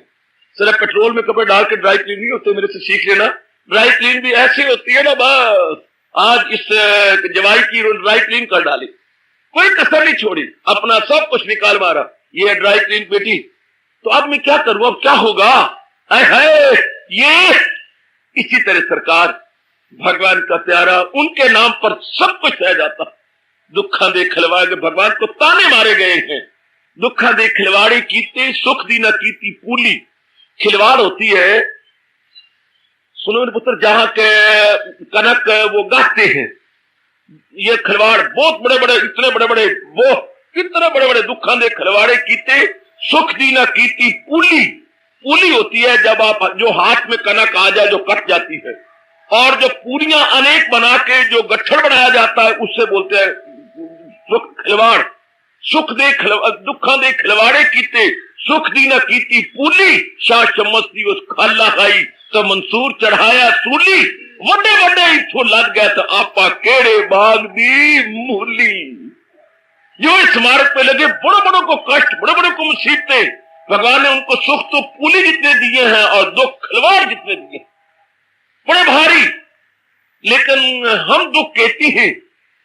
सिर्फ पेट्रोल में कपड़े डाल के ड्राई क्लीन नहीं होते, मेरे से सीख लेना। ड्राई क्लीन भी ऐसी होती है ना, बस आज इस जवाई की ड्राई क्लीन कर डाली, कोई कसर नहीं छोड़ी, अपना सब कुछ निकाल मारा, ये ड्राई क्लीन बेटी। तो अब मैं क्या करूं, अब क्या होगा? है ये इसी तरह सरकार भगवान का प्यारा, उनके नाम पर सब कुछ रह जाता। दुखा दे खिलवाड़े भगवान को ताने मारे गए हैं, दुखा दे खिलवाड़े कीते सुख दी न कीती पूली। खिलवाड़ होती है सुनो पुत्र, जहां के कनक वो गाते हैं, ये खिलवाड़ बहुत बड़े बड़े, इतने बड़े बड़े, वो कितने बड़े बड़े दुखा दे खिलवाड़े कीते सुख दी न कीती पूली। पूली होती है जब आप जो हाथ में कनक आ जाए जो कट जाती है, और जो पूरियां अनेक बना के जो गट्ठर बनाया जाता है उससे बोलते हैं सुख खिलवाड़। सुख दे दुखा दे खिलवाड़े कीते सुख दी न कीती पूली। शाह चम्मच दी उस खाला खाई तो मंसूर चढ़ाया सूली। वड्डे वड्डे इथों लग गया तो आपा केड़े बाग दी मूली। जो इस स्मारक पे लगे बड़े बड़ों को कष्ट, बड़े बड़ों को मुसीबतें, भगवान ने उनको सुख तो पूली जितने दिए हैं और दुख खिलवाड़ जितने दिए, बड़े भारी। लेकिन हम दुख कहती हैं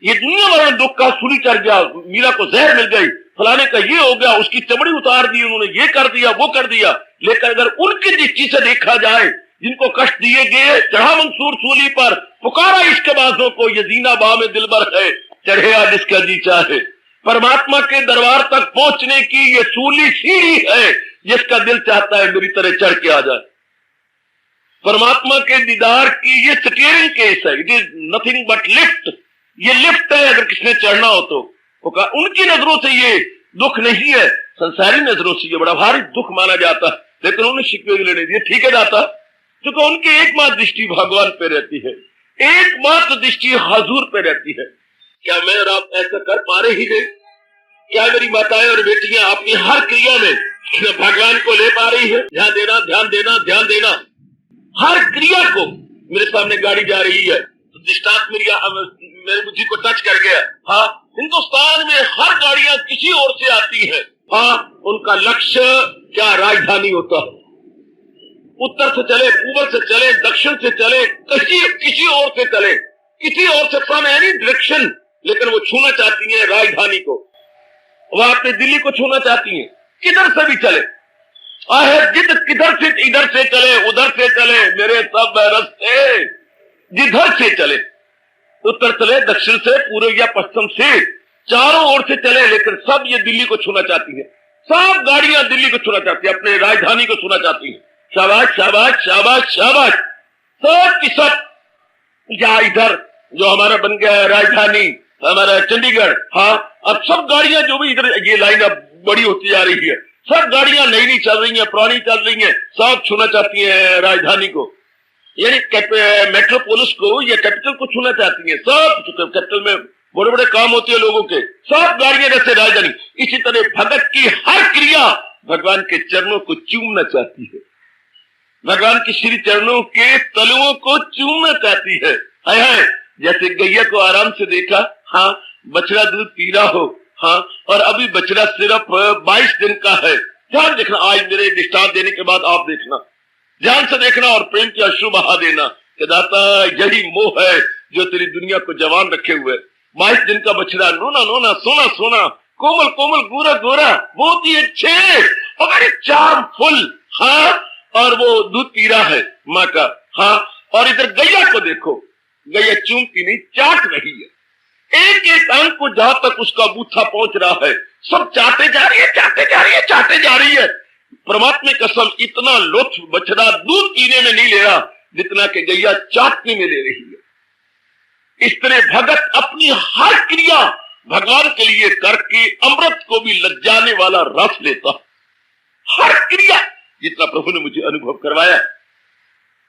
ये दुनिया भर दुख का, सूली चढ़ गया, मीरा को जहर मिल गई, फलाने का ये हो गया, उसकी चमड़ी उतार दी उन्होंने, ये कर दिया वो कर दिया। लेकिन अगर उनकी दृष्टि से देखा जाए, जिनको कष्ट दिए गए, चढ़ा मंसूर सूली पर, पुकारा इश्क बाजों को, ये जीना बा में दिलबर है, चढ़े आ जिसका जी चाहे। परमात्मा के दरबार तक पहुंचने की ये सूली सीढ़ी है, जिसका दिल चाहता है मेरी तरह चढ़ के आ जाए। परमात्मा के दीदार की ये स्टीयरिंग केस है, it is nothing but lift. ये लिफ्ट है, अगर किसने चढ़ना हो तो। उनकी नजरों से ये दुख नहीं है, संसारी नजरों से ये बड़ा भारी दुख माना जाता है, लेकिन उन्होंने शिकवे लेने दिए। ठीक है दाता, क्योंकि उनकी एकमात्र दृष्टि भगवान पे रहती है, एकमात्र दृष्टि हजूर पे रहती है। क्या मैं और आप ऐसा कर पा रहे हैं? क्या मेरी माताएं और बेटियां अपनी हर क्रिया में भगवान को ले पा रही है? ध्यान देना, ध्यान देना, ध्यान देना। हर क्रिया को, मेरे सामने गाड़ी जा रही है तो दृष्टांत मेरी बुद्धि को टच कर गया। हाँ, हिंदुस्तान में हर गाड़ियां किसी ओर से आती है। हाँ, उनका लक्ष्य क्या राजधानी होता है। उत्तर से चले, पूर्व से चले, दक्षिण से चले, किसी ओर से चले, किसी ओर से, फ्रॉम एनी डायरेक्शन, लेकिन वो छूना चाहती है राजधानी को। वो अपने दिल्ली को छूना चाहती है, किधर से भी चले। जिद किधर से, इधर से चले, उधर से चले, मेरे सब रास्ते जिधर से चले, उत्तर चले, दक्षिण से, पूर्व या पश्चिम से, चारों ओर से चले, लेकिन सब ये दिल्ली को छूना चाहती है। सब गाड़ियां दिल्ली को छूना चाहती है, अपने राजधानी को छूना चाहती है। शाबाश शाबाश शाबाश शाबाश। सब की सब, या इधर जो हमारा बन गया है राजधानी, हमारा चंडीगढ़, हाँ, अब सब गाड़ियां जो भी इधर ये लाइन अब बड़ी होती जा रही है, सब गाड़ियां नई नई चल रही हैं, पुरानी चल रही हैं, सब छूना चाहती हैं राजधानी को, यानी मेट्रोपोलिस को या कैपिटल को छूना चाहती हैं। सब कैपिटल में बड़े बड़े काम होते हैं लोगों के, सब गाड़ियां जैसे राजधानी। इसी तरह भगत की हर क्रिया भगवान के चरणों को चूमना चाहती है, भगवान के श्री चरणों के तलुओं को चूमना चाहती है। है जैसे गैया को आराम से देखा, हाँ, बछड़ा दूध पी रहा हो, हाँ, और अभी बछड़ा सिर्फ 22 दिन का है। ध्यान देखना, आज मेरे दृष्टांत देने के बाद आप देखना, ध्यान से देखना और प्रेम के अश्रु बहा देना कि दाता यही मोह है जो तेरी दुनिया को जवान रखे हुए। 22 दिन का बछड़ा, नोना नोना, सोना सोना, कोमल कोमल, गोरा गोरा, बहुत ही अच्छे और बड़े चार्मफुल, हाँ, और वो दूध पी रहा है माँ का, हाँ। और इधर गैया को देखो, गैया चूमती नहीं, चाट रही है। एक एक अंग को जहां तक उसका बूथा पहुंच रहा है, सब चाटे जा रही है, चाटे जा रही है, चाटे जा रही है। परमात्मा कसम, इतना लुत्फ बछड़ा दूध पीने में नहीं ले रहा जितना कि गैया चाटने में ले रही है। इस तरह भगत अपनी हर क्रिया भगवान के लिए करके अमृत को भी लज्जाने वाला रस लेता। हर क्रिया, जितना प्रभु ने मुझे अनुभव करवाया।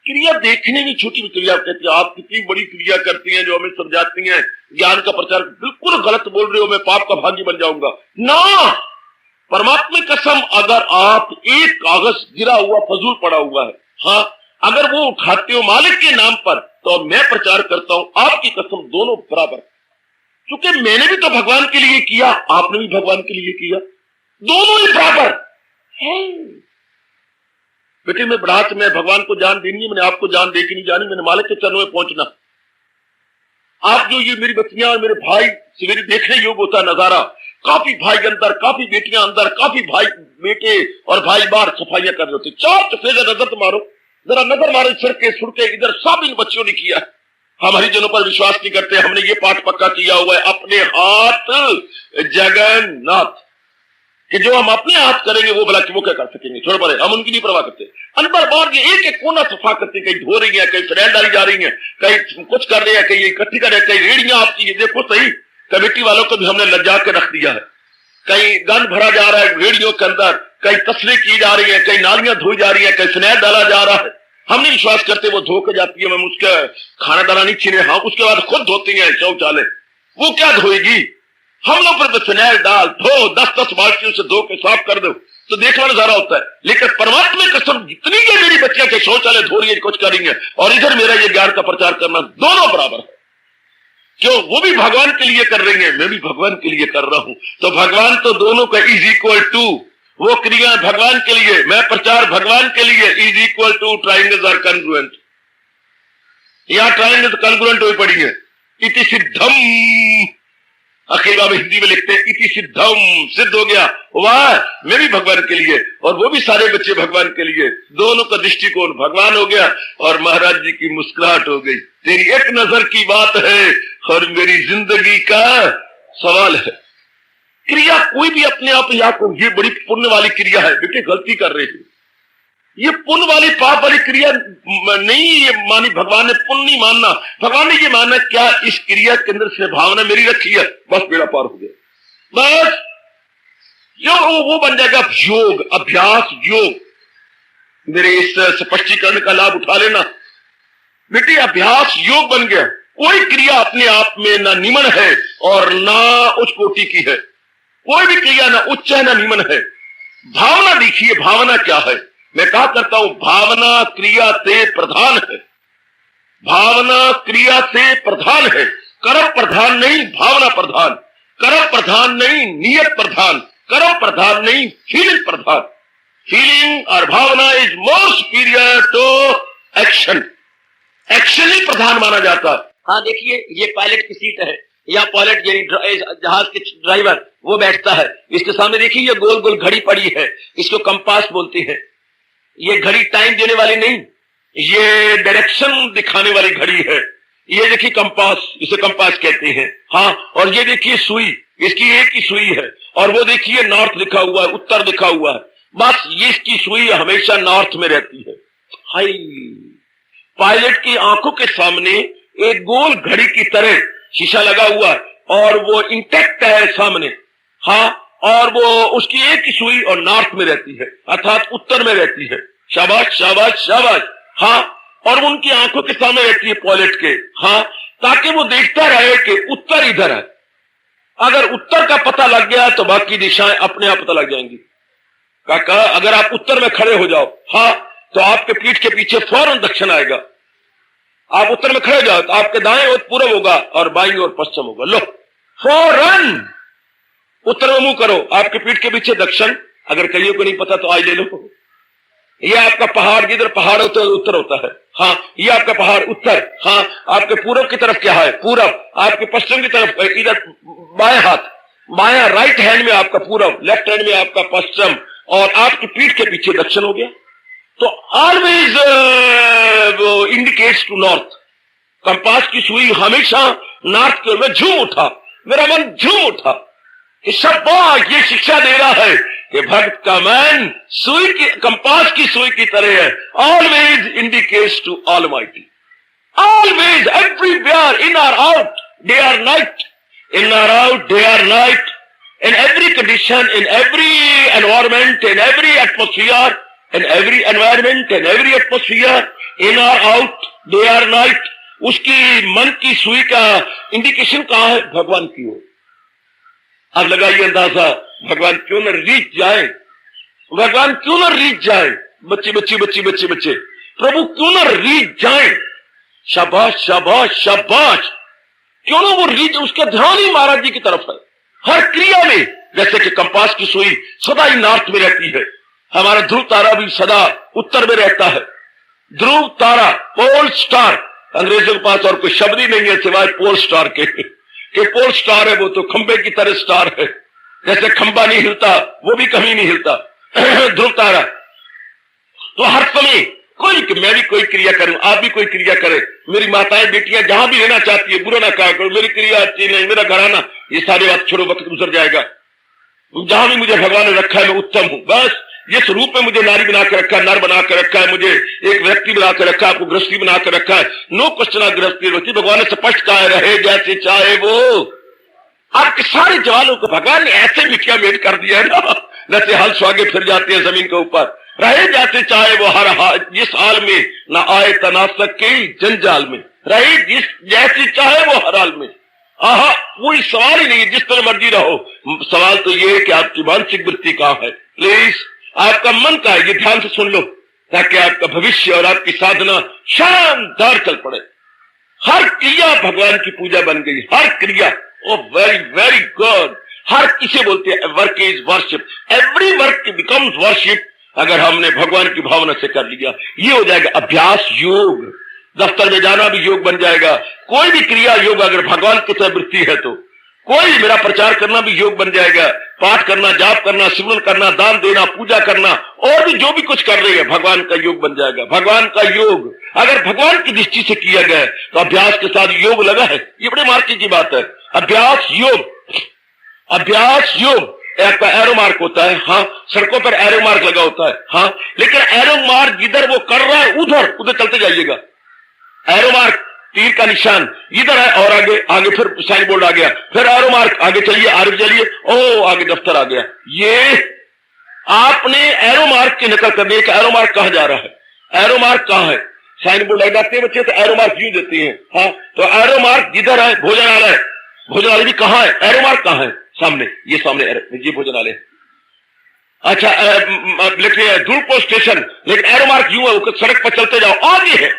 क्रिया देखने में छोटी क्रिया कहती है, आप कितनी बड़ी क्रिया करती हैं जो हमें समझाती हैं ज्ञान का प्रचार, बिल्कुल गलत बोल रहे हो, मैं पाप का भागी बन जाऊंगा ना। परमात्मा कसम, अगर आप एक कागज गिरा हुआ फजूल पड़ा हुआ है, हाँ, अगर वो उठाते हो मालिक के नाम पर, तो मैं प्रचार करता हूं, आपकी कसम दोनों बराबर, क्योंकि मैंने भी तो भगवान के लिए किया, आपने भी भगवान के लिए किया, दोनों ही बराबर है। बेटे मैं बड़ा मैं भगवान को जान देनी है, मैंने आपको जान दे के नहीं जानी, मैंने मालिक के चरणों में पहुंचना। आप जो ये मेरी बच्चियां और मेरे भाई सवेरे देखने योग्य होता नजारा, काफी भाई अंदर, काफी बेटियां अंदर, काफी भाई बेटे और भाई बाहर सफाइयां कर रहे होते। चार चफेरे नजर तो मारो, जरा नजर मारो, सड़के सुड़के इधर सब इन बच्चों ने किया। हम हरिजनों पर विश्वास नहीं करते, हमने ये पाठ पक्का किया हुआ है, अपने हाथ जगन्नाथ, कि जो हम अपने हाथ करेंगे वो भला कि वो क्या कर सकेंगे, छोड़ पड़े, हम उनकी नहीं परवाह करते। अंदर बाहर ये एक एक कोना सफा करते, कहीं धो रही है, कहीं फ्रेंड डाली जा रही है, कहीं कुछ कर रहे हैं, कहीं इकट्ठी कर रहे हैं, कहीं रेड़ियां आपकी, ये देखो सही, कमेटी वालों को भी हमने लज्जा के रख दिया है। कहीं गंद भरा जा रहा है रेडियो के अंदर, कहीं तस्वीर की जा रही है, कहीं नालियां धोई जा रही है, कहीं स्नैप डाला जा रहा है। हम नहीं विश्वास करते वो धो के जाती है, मैं उसका खाना डाला नहीं छीने, हाँ, उसके बाद खुद धोती है शौचालय, वो क्या धोएगी। हम लोग पर स्नैप डाल धो, 10-10 बाल्टियों से धो के साफ कर दो तो देखना नजारा होता है। लेकिन परमात्मा कसम, जितनी ये मेरी बच्चियां के शौचालय धो रही है, कुछ कर रही है, और इधर मेरा ये ज्ञान का प्रचार करना, दोनों बराबर है। क्यों? वो भी भगवान के लिए कर रही है, मैं भी भगवान के लिए कर रहा हूं, तो भगवान तो दोनों का इज इक्वल टू, वो क्रिया भगवान के लिए, मैं प्रचार भगवान के लिए, is equal to triangles are congruent. यहां ट्राइंगल्स कॉन्ग्रुएंट हुई पड़ी है, इति सिद्धम, अखिल बाबा हिंदी में लिखते हैं इति सिद्धम, सिद्ध हो गया, वाह मैं भी भगवान के लिए और वो भी सारे बच्चे भगवान के लिए, दोनों का दृष्टिकोण भगवान हो गया। और महाराज जी की मुस्कुराहट हो गई, तेरी एक नजर की बात है और मेरी जिंदगी का सवाल है। क्रिया कोई भी अपने आप या को, ये बड़ी पुण्य वाली क्रिया है बेटे, गलती कर रहे हैं, ये पुण्य वाली पाप वाली क्रिया नहीं, ये मानी भगवान ने पुण्य नहीं मानना, भगवान ने ये माना क्या इस क्रिया के अंदर से भावना मेरी रखी है, बस बेड़ा पार हो गया, बस जो वो बन जाएगा योग, अभ्यास योग। मेरे इस स्पष्टीकरण का लाभ उठा लेना बेटी, अभ्यास योग बन गया। कोई क्रिया अपने आप में ना निमन है और ना उच्च कोटि की है, कोई भी क्रिया ना उच्च है ना निमन है। भावना देखिए, भावना क्या है, मैं कहा करता हूं भावना क्रिया से प्रधान है, भावना क्रिया से प्रधान है, कर्म प्रधान नहीं भावना प्रधान, कर्म प्रधान नहीं नियत प्रधान, कर्म प्रधान नहीं फीलिंग प्रधान। फीलिंग और भावना is more superior to action, action ही प्रधान माना जाता है। हाँ देखिए, ये पायलट की सीट है, या पायलट यानी जहाज के ड्राइवर वो बैठता है, इसके सामने देखिए ये गोल गोल घड़ी पड़ी है, इसको कंपास बोलते हैं। ये घड़ी टाइम देने वाली नहीं, ये डायरेक्शन दिखाने वाली घड़ी है। ये देखिए कंपास, इसे कंपास कहते हैं। हाँ, और ये देखिए सुई, इसकी एक ही सुई है, और वो देखिए नॉर्थ लिखा हुआ है, उत्तर लिखा हुआ है, बस ये इसकी सुई हमेशा नॉर्थ में रहती है। हाय, पायलट की आंखों के सामने एक गोल घड़ी की तरह शीशा लगा हुआ है और वो इंटेक्ट है सामने। हाँ, और वो उसकी एक ही सुई और नॉर्थ में रहती है, अर्थात उत्तर में रहती है। शाबाश शाबाश शाबाश। हाँ, और उनकी आंखों के सामने रहती है पायलट के। हाँ, ताकि वो देखता रहे कि उत्तर इधर है, अगर उत्तर का पता लग गया तो बाकी दिशाएं अपने आप पता लग जाएंगी। काका अगर आप उत्तर में खड़े हो जाओ, हाँ, तो आपके पीठ के पीछे फौरन दक्षिण आएगा। आप उत्तर में खड़े हो जाओ तो आपके दाएं ओर पूर्व होगा और बाईं ओर पश्चिम होगा। लो, फौरन उत्तर में मुंह करो, आपके पीठ के पीछे दक्षिण। अगर कईयों को नहीं पता तो आज ले लो, ये आपका पहाड़, जिधर पहाड़ होता है उत्तर होता है। हाँ, ये आपका पहाड़ उत्तर। हाँ, आपके पूर्व की तरफ क्या है? पूरब। आपके पश्चिम की तरफ इधर बाएं हाथ, बाया राइट हैंड में आपका पूरब, लेफ्ट हैंड में आपका पश्चिम, और आपकी पीठ के पीछे दक्षिण हो गया। तो always indicates to north. Compass की सुई हमेशा नॉर्थ की ओर में झूम उठा, मेरा मन झूम उठा कि शाबाश, ये शिक्षा दे रहा है कि भक्त का मन सुई की, कंपास की सुई की तरह है। Always indicates to almighty, always, everywhere, in और आउट, डे और night, in or out, day or night, in every condition, in every environment, in every atmosphere, in every environment, in every atmosphere, in or out, day or night, उसकी मन की सुई का indication कहाँ है? भगवान की ओर। अब लगाइए अंदाजा, भगवान क्यों न रीच जाए, भगवान क्यों न रीच जाए, बच्चे बच्चे बच्चे बच्चे बच्चे, प्रभु क्यों न रीच जाए। शाबाश शाबाश शाबाश, क्यों ना वो रीच, उसका ध्यान ही महाराज जी की तरफ है हर क्रिया में। जैसे कि कंपास की सुई सदा ही नॉर्थ में रहती है, हमारा ध्रुव तारा भी सदा उत्तर में रहता है। ध्रुव तारा, पोल स्टार, अंग्रेजों के पास और कोई शब्द ही नहीं है सिवाय पोल स्टार के, कि पोल स्टार है वो तो खंबे की तरह स्टार है, जैसे खंबा नहीं हिलता वो भी कहीं नहीं हिलता। ध्रुव तारा तो हर समय कोई, मैं भी कोई क्रिया करूं, आप भी कोई क्रिया करें, मेरी माताएं बेटियां जहां भी रहना चाहती है, बुरा ना कहा करो, मेरी क्रिया अच्छी नहीं, मेरा घराना, ये सारी बात छोड़ो, वक्त गुजर जाएगा। जहां भी मुझे भगवान ने रखा है मैं उत्तम हूं, बस जिस रूप में मुझे नारी बना के रखा है, नर बना के रखा है, मुझे एक व्यक्ति बना के रखा है, आपको गृहस्थी बना के रखा है, नो क्वेश्चन गृहस्थी। भगवान ने स्पष्ट कहा है, रहे जैसे चाहे वो। आपके सारे जवानों को भगवान ने ऐसे मिठिया मेट कर दिया है ना, जैसे हल स्वागे फिर जाते हैं जमीन के ऊपर। रहे जैसे चाहे वो हर हाल, जिस हाल में ना आए तनासक के जंजाल में, रहे जिस जैसे चाहे वो हर हाल में। आहा, कोई सवाल ही नहीं, जिस तरह मर्जी रहो। सवाल तो ये है कि आपकी मानसिक वृत्ति कहाँ है। प्लीज, आपका मन का है, ये ध्यान से सुन लो, ताकि आपका भविष्य और आपकी साधना शानदार चल पड़े। हर क्रिया भगवान की पूजा बन गई, हर क्रिया। ओ वेरी वेरी गुड। हर किसे बोलते हैं work is worship, every work becomes worship. अगर हमने भगवान की भावना से कर लिया, ये हो जाएगा अभ्यास योग। दफ्तर में जाना भी योग बन जाएगा, कोई भी क्रिया योग अगर भगवान की तरह वृत्ति है तो कोई मेरा प्रचार करना भी योग बन जाएगा, पाठ करना, जाप करना, सिमरन करना, दान देना, पूजा करना और भी जो भी कुछ कर रही है भगवान का योग बन जाएगा। भगवान का योग अगर भगवान की दृष्टि से किया गया तो अभ्यास के साथ योग लगा है, ये बड़े मार्के की बात है। अभ्यास योग एक एरो मार्क होता है, हाँ, सड़कों पर एरो मार्क लगा होता है, हाँ, लेकिन एरो मार्क जिधर वो कर रहा है उधर चलते जाइएगा। एरो मार्क तीर का निशान इधर है और आगे फिर साइन बोर्ड आ गया, फिर एरो मार्क, आगे चलिए, ओ आगे दफ्तर आ गया। ये आपने एरो मार्क की नकल करनी है। एरो मार्क कहां जा रहा है, एरो मार्क कहां है, साइन बोर्ड लग जाते हैं बच्चे तो एरो मार्क यूं देती हैं, हाँ, तो एरो मार्क जिधर है भोजनालय भी कहां है, एरो मार्क कहां है, सामने, ये सामने ये भोजनालय। अच्छा, लिखिए धूलपुर स्टेशन, लेकिन एरो मार्क यूं है, सड़क पर चलते जाओ, आगे है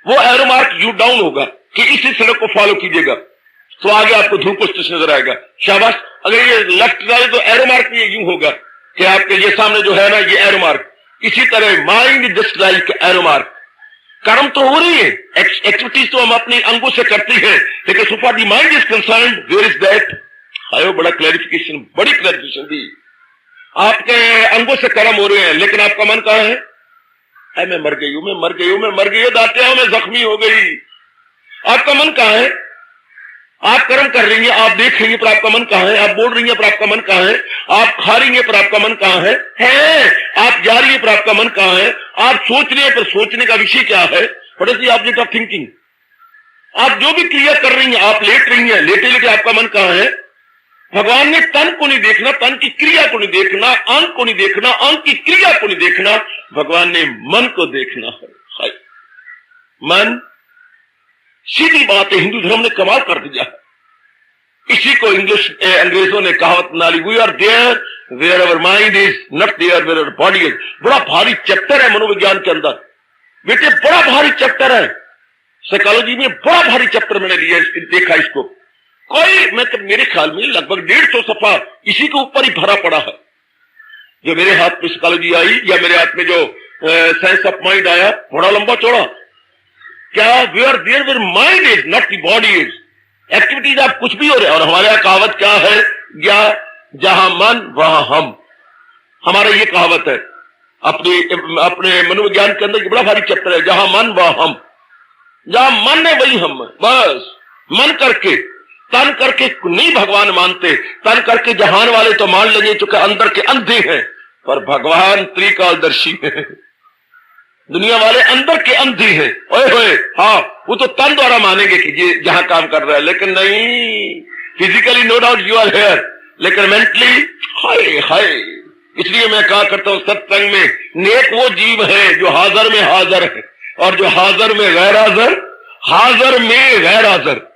वो एरो मार्क यू डाउन होगा कि इसी सड़क को फॉलो कीजिएगा तो आगे आपको धूलपुर स्टेशन नजर आएगा, शाबाश। अगर ये लेफ्ट जाए तो एरो मार्क ये यूं होगा कि आपके ये सामने जो है ना ये एरो मार्क। इसी तरह mind just like arrow mark, कर्म तो हो रही है, एक्टिविटीज तो हम अपने अंगों से करते हैं, लेकिन so far the mind is concerned, where is that? आयो बड़ा क्लैरिफिकेशन, बड़ी क्लैरिफिकेशन दी। आपके अंगों से कर्म हो रहे हैं लेकिन आपका मन कहां है? मैं मर गई, दातियां में जख्मी हो गई। आपका मन कहां है? आप कर्म कर रही हैं, आप देख रही हैं पर आपका मन कहां है? आप बोल रही हैं पर आपका मन कहां है? आप खा रही हैं पर आपका मन कहां है? आप जा रही हैं पर आपका मन कहां है? आप सोच रही हैं पर सोचने का विषय क्या है? What is the object of thinking? आप जो भी क्रिया कर रही हैं, आप लेट रही हैं, लेटे आपका मन कहां है? भगवान ने तन को नहीं देखना, तन की क्रिया को नहीं देखना, अंग को नहीं देखना, अंग की क्रिया को नहीं देखना, भगवान ने मन को देखना है। मन, सीधी बात है, हिंदू धर्म ने कमाल कर दिया है। इसी को अंग्रेजों ने कहावत बना ली, we are there where our mind is, not there where our body is. बड़ा भारी चैप्टर है मनोविज्ञान के अंदर बेटे, बड़ा भारी चैप्टर है। साइकोलॉजी में बड़ा भारी चैप्टर मैंने लिया, देखा इसको। मेरे ख्याल में लगभग 150 सफा इसी के ऊपर ही भरा पड़ा है। जो मेरे हाथ में साइकोलॉजी आई या मेरे हाथ में जो साइंस ऑफ माइंड आया, बड़ा लंबा चौड़ा। क्या we are there where mind is, not the body is. Activities आप कुछ भी हो रहे हैं। और हमारे यहां कहावत क्या है, या जहां मन वहां हम, हमारा ये कहावत है। अपने मनोविज्ञान के अंदर बड़ा भारी चैप्टर है, जहां मन वहां हम। जहां मन है वही हम है, बस। मन करके, तन करके नहीं भगवान मानते, तन करके जहान वाले तो मान लेंगे चूंकि अंदर के अंधे हैं, पर भगवान त्रिकालदर्शी है। दुनिया वाले अंदर के अंधे हैं, ओए होए, हाँ, वो तो तन द्वारा मानेंगे कि ये जहां काम कर रहा है, लेकिन नहीं, physically no doubt you are here, लेकिन मेंटली हाय। इसलिए मैं कहा करता हूं सत्संग में, नेक वो जीव है जो हाजिर में हाजिर है, और जो हाजिर में गैर हाजिर, हाजिर में गैर हाजिर,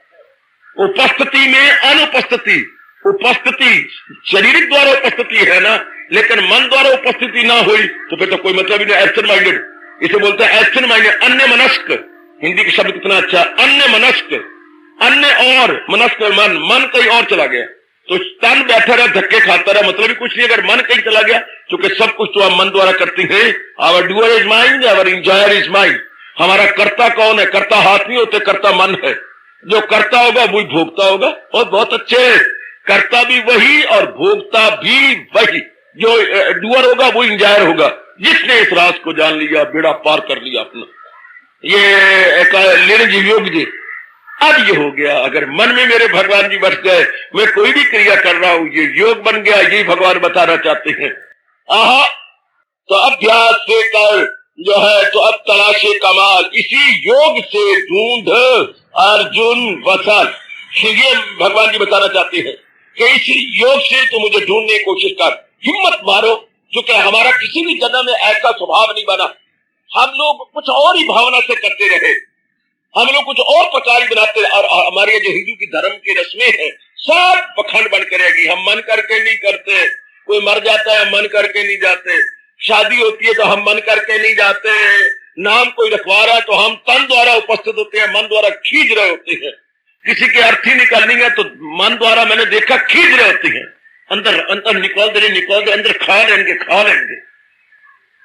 उपस्थिति में अनुपस्थिति। उपस्थिति शारीरिक द्वारा उपस्थिति है ना, लेकिन मन द्वारा उपस्थिति ना हुई तो फिर तो कोई मतलब ही नहीं। एब्सेंट माइंडेड, इसे बोलते हैं एब्सेंट माइंडेड, अन्य मनस्क। हिंदी का शब्द कितना अच्छा, अन्य मनस्क। अन्य और मनस्क, मन कहीं और चला गया तो तन बैठा रहा, धक्के खाता रहा, मतलब ही कुछ नहीं। अगर मन कहीं चला गया, क्योंकि सब कुछ तो हम मन द्वारा करते हैं। Our doer is mind, our enjoyer is mind. हमारा कर्ता कौन है? कर्ता हाथ नहीं होते, कर्ता मन है। जो करता होगा वही भोगता होगा। और बहुत अच्छे, करता भी वही और भोगता भी वही। जो डूअर होगा वो इंजॉयर होगा। जिसने इस राज को जान लिया, बेड़ा पार कर लिया अपना। ये योग जी, अब ये हो गया। अगर मन में मेरे भगवान जी बस गए, मैं कोई भी क्रिया कर रहा हूं, ये योग बन गया। यही भगवान बताना चाहते हैं। तो अभ्यास से कर जो है, तो अब तलाशे कमाल, इसी योग से ढूंढ अर्जुन वसल। ये भगवान जी बताना चाहते हैं कि इसी योग से तो मुझे ढूंढने की कोशिश कर, हिम्मत मारो। क्योंकि हमारा किसी भी जन्म में ऐसा स्वभाव नहीं बना। हम लोग कुछ और ही भावना से करते रहे, हम लोग कुछ और प्रकार ही बनाते रहे। और हमारे जो हिंदू की धर्म की रस्में हैं, सब पखंड बन करेगी। हम मन करके नहीं करते, कोई मर जाता है मन करके नहीं जाते, शादी होती है तो हम मन करके नहीं जाते, नाम कोई रखवा रहा है तो हम तन द्वारा उपस्थित होते हैं, मन द्वारा खींच रहे होते हैं। किसी की अर्थी निकालनी है तो मन द्वारा, मैंने देखा, खींच रहे होते हैं। अंदर निकाल दे, अंदर खा लेंगे।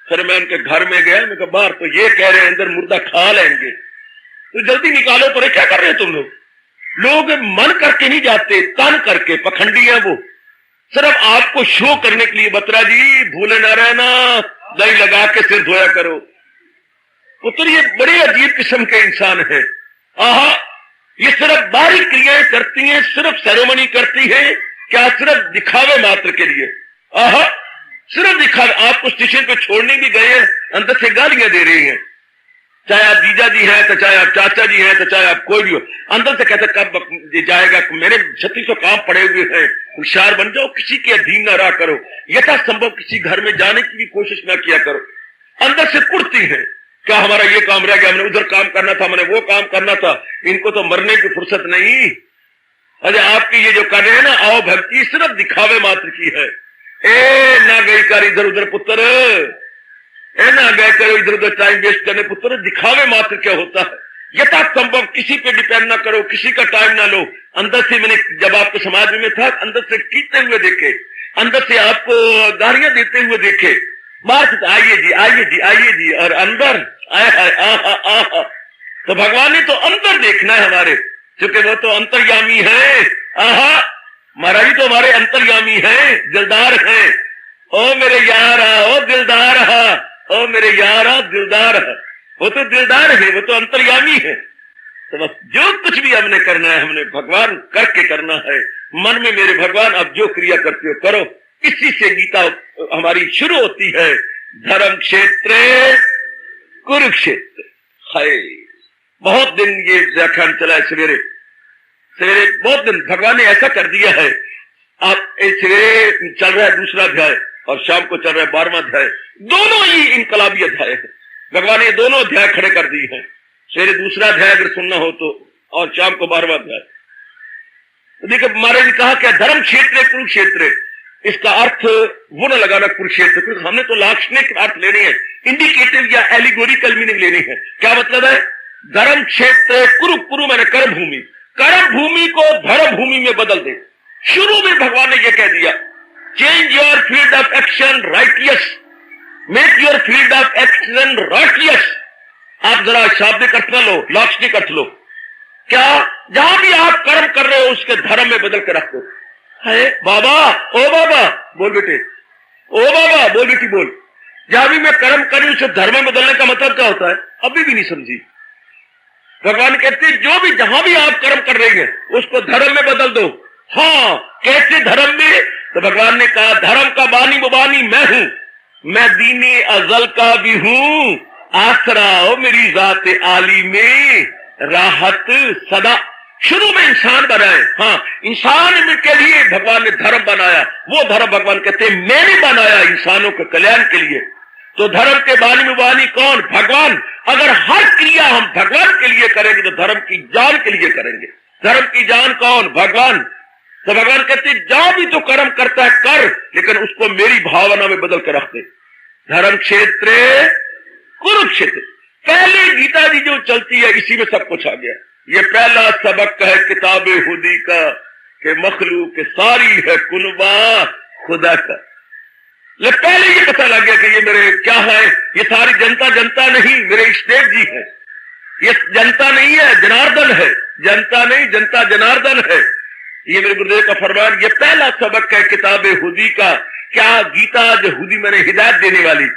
फिर मैं उनके घर में गया, मैं कहा बाहर तो ये कह रहे हैं अंदर मुर्दा खा लेंगे। तो जल्दी निकालो, पर क्या कर रहे हो तुम लोग? लोग मन करके नहीं जाते, तन करके, पखंडी है वो, सिर्फ आपको शो करने के लिए। बत्रा जी भूले ना रहना, दही लगा के सिर धोया करो। पुत्र ये बड़े अजीब किस्म के इंसान है। आहा, ये सिर्फ बाहरी क्रियाएं करती हैं, सिर्फ सेरेमनी करती है, क्या सिर्फ दिखावे मात्र के लिए। आहा, सिर्फ दिखावे। आपको स्टेशन पे छोड़ने भी गए हैं, अंदर से गालियां दे रही हैं, चाहे आप जीजा जी हैं, तो चाहे आप चाचा जी हैं, तो चाहे आप कोई भी हो, अंदर से कहते कब जाएगा, मेरे 3600 काम पड़े हुए हैं, होशियार बन जाओ, किसी के अधीन न रहा करो, यथासंभव किसी घर में जाने की भी कोशिश ना किया करो। अंदर से कुड़ती हैं, क्या हमारा ये काम रह गया, हमने उधर काम करना था, मैंने वो काम करना था, इनको तो मरने की फुर्सत नहीं। अरे आपकी ये जो कर रहे हैं ना आओ भक्ति, सिर्फ दिखावे मात्र की है। ए ना गई कर इधर उधर पुत्र, ए ना गए करो इधर उधर टाइम वेस्ट करने पुत्र, दिखावे मात्र क्या होता है। यथासंभव किसी पे डिपेंड ना करो, किसी का टाइम ना लो। अंदर से मैंने जब आपको समाज में था, अंदर से कीचते हुए देखे, अंदर से आपको गालियां देते हुए देखे, बात आइए जी आइए जी आइए जी, और अंदर आहा। तो भगवान ने तो अंदर देखना है हमारे, क्योंकि वो तो अंतर्यामी है। आहा, महाराज जी तो हमारे अंतर्यामी है, दिलदार है। ओ मेरे यारा, ओ दिलदार, ओ मेरे यारा दिलदार, वो तो दिलदार है, वो तो अंतर्यामी है। तो बस जो कुछ भी हमने करना है, हमने भगवान करके करना है। मन में मेरे भगवान अब जो क्रिया करते हो करो। इसी से गीता हमारी शुरू होती है, धर्म क्षेत्र कुरुक्षेत्र। हाय, बहुत दिन ये व्याख्यान चला है, सवेरे सवेरे बहुत दिन भगवान ने ऐसा कर दिया है। आप सवेरे चल रहा है दूसरा अध्याय और शाम को चल रहा है 12वां अध्याय, दोनों ही इनकलाबी अध्याय है। भगवान ने दोनों अध्याय खड़े कर दिए हैं। सवेरे दूसरा अध्याय अगर सुनना हो तो, और शाम को 12वां अध्याय। तो देखिए महाराज ने कहा क्या धर्म क्षेत्र कुरुक्षेत्र, इसका अर्थ वो न लगाना कुरुक्षेत्र, क्योंकि हमने तो लाक्षणिक अर्थ लेने हैं, इंडिकेटिव या एलिगोरिकल मीनिंग लेनी है। क्या मतलब है? धर्म क्षेत्र कुरु, कुरु मैंने कर्म भूमि, कर्म भूमि को धर्म भूमि में बदल दे। शुरू में भगवान ने यह कह दिया, change your field of action righteous, make your field of action righteous. आप जरा शाब्दिक अर्थ न लो, लाक्षणिक अर्थ लो। क्या? जहां भी आप कर्म कर रहे हो उसके धर्म में बदल के रख दो। है बाबा, ओ बाबा बोल बेटे, ओ बाबा बोल बेटी बोल। जहां भी मैं कर्म कर रही हूं उसे धर्म में बदलने का मतलब क्या होता है? अभी भी नहीं समझी। भगवान कहते हैं जो भी जहां भी आप कर्म कर रही हैं उसको धर्म में बदल दो। हाँ, कैसे धर्म में? तो भगवान ने कहा धर्म का बानी मुबानी मैं हूं, मैं दीने अजल का भी हूं, आसरा हो मेरी जात आली में राहत सदा। शुरू में इंसान बनाए, हाँ इंसान के लिए भगवान ने धर्म बनाया। वो धर्म भगवान कहते हैं मैंने बनाया इंसानों के कल्याण के लिए। तो धर्म के बानी मुबानी कौन? भगवान। अगर हर क्रिया हम भगवान के लिए करेंगे तो धर्म की जान के लिए करेंगे। धर्म की जान कौन? भगवान। तो भगवान कहते जहां भी तो कर्म करता है कर, लेकिन उसको मेरी भावना में बदल कर रख दे। धर्म क्षेत्र कुरुक्षेत्र। पहले गीता जी जो चलती है इसी में सब कुछ आ गया। ये पहला सबक है किताबे हुदी का कि मखलूक सारी है कुनबा खुदा का। ले पहले ये पता लग गया कि ये मेरे क्या है, ये सारी जनता जनता नहीं, मेरे इष्टेक जी है। ये जनता नहीं है, जनार्दन है। जनता नहीं, जनता जनार्दन है। ये मेरे गुरुदेव का फरमान। ये पहला सबक है किताबे हुदी का। क्या? गीता जो हुदी मैंने हिदायत देने वाली,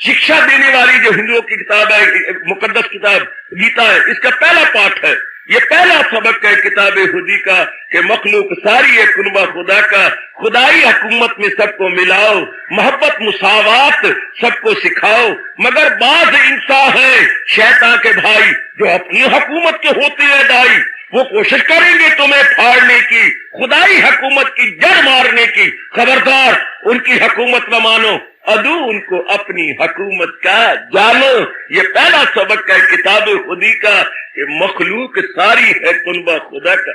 शिक्षा देने वाली जो हिंदुओं की किताब है, मुकद्दस किताब गीता है, इसका पहला पाठ है। ये पहला सबक है किताबे हुदी का कि मखलूक सारी है कुनबा खुदा का। खुदाई हुकूमत में सबको मिलाओ, मोहब्बत मुसावात सबको सिखाओ। मगर बाज इंसान है शैतान के भाई जो अपनी हुकूमत के होते हैं दाई, वो कोशिश करेंगे तुम्हें फाड़ने की, खुदाई हुकूमत की जड़ मारने की। खबरदार उनकी हुकूमत न मानो, अदू उनको अपनी हुकूमत का जानो। ये पहला सबक है किताब खुदी का कि मखलूक सारी है कुनबा खुदा का।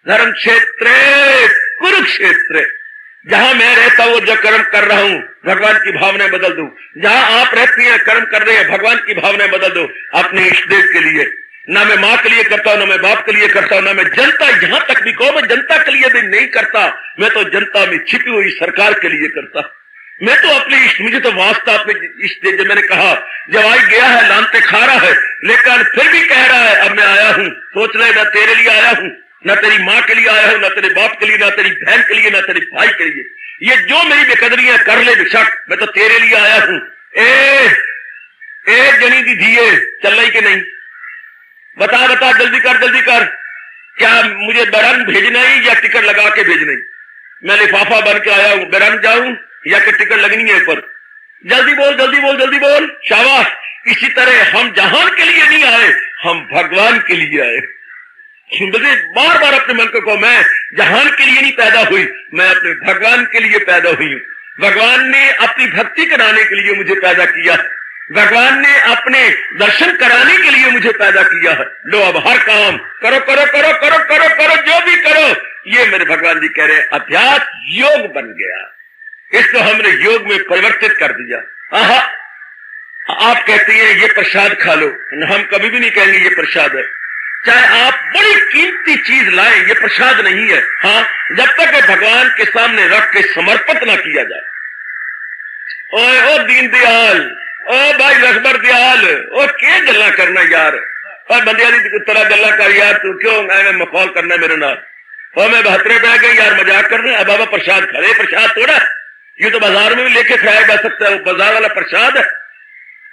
धर्म क्षेत्र कुरुक्षेत्र। जहां मैं रहता हूं जो कर्म कर रहा हूं भगवान की भावनाएं बदल दो। जहां आप रहती हैं कर्म कर रहे हैं भगवान की भावनाएं बदल दो अपने इष्टदेव के लिए। ना मैं माँ के लिए करता हूं, ना मैं बाप के लिए करता हूं, ना मैं जनता, यहां तक भी कहो मैं जनता के लिए भी नहीं करता, मैं तो जनता में छिपी हुई सरकार के लिए करता। मैं तो अपने इष्ट, मुझे तो वास्ता अपने इष्ट दे। जब मैंने कहा जवाई गया है, लानते खा रहा है, लेकिन फिर भी कह रहा है अब मैं आया हूं, सोच रहे मैं तेरे लिए आया हूं, ना तेरी माँ के लिए आया हूं, ना तेरे बाप के लिए, ना तेरी बहन के लिए, ना तेरे भाई के लिए। ये जो मेरी बेकदरियां कर ले बेशक, मैं तो तेरे लिए आया हूं। ए जनी दी धीए चल रही कि नहीं? बता बता, जल्दी कर जल्दी कर। क्या मुझे बैरन भेजना ही या टिकट लगा के भेजना ही? मैं लिफाफा बन के आया हूं, बैरन जाऊं या कि टिकट लगनी है ऊपर? जल्दी बोल जल्दी बोल जल्दी बोल। शाबाश। इसी तरह हम जहान के लिए नहीं आए, हम भगवान के लिए आए। मुझे बार बार अपने मन को मैं जहान के लिए नहीं पैदा हुई, मैं अपने भगवान के लिए पैदा हुई हूं। भगवान ने अपनी भक्ति कराने के लिए मुझे पैदा किया, भगवान ने अपने दर्शन कराने के लिए मुझे पैदा किया है। लो अब हर काम करो करो करो करो करो करो, जो भी करो। ये मेरे भगवान जी कह रहे हैं, अध्यात्म योग बन गया, इसको हमने योग में परिवर्तित कर दिया। आहा, आप कहते हैं ये प्रसाद खा लो, हम कभी भी नहीं कहेंगे ये प्रसाद है। चाहे आप बड़ी कीमती चीज लाएं, ये प्रसाद नहीं है। हाँ, जब तक भगवान के सामने रख के समर्पित ना किया जाए। ओए ओ दीनदयाल, ओ भाई रसबर दयाल, ओ क्या गल्ला करना यार, और बंदिया की तरह गल्ला कर यार, तू क्यों मैं मखौल करना मेरे नाल? और मैं 72 पे गए यार, मजाक कर रहे हैं। बाबा प्रसाद खा रहे, प्रसाद थोड़ा, ये तो बाजार में भी लेके खाया जा सकता है, वो बाजार वाला प्रसाद है।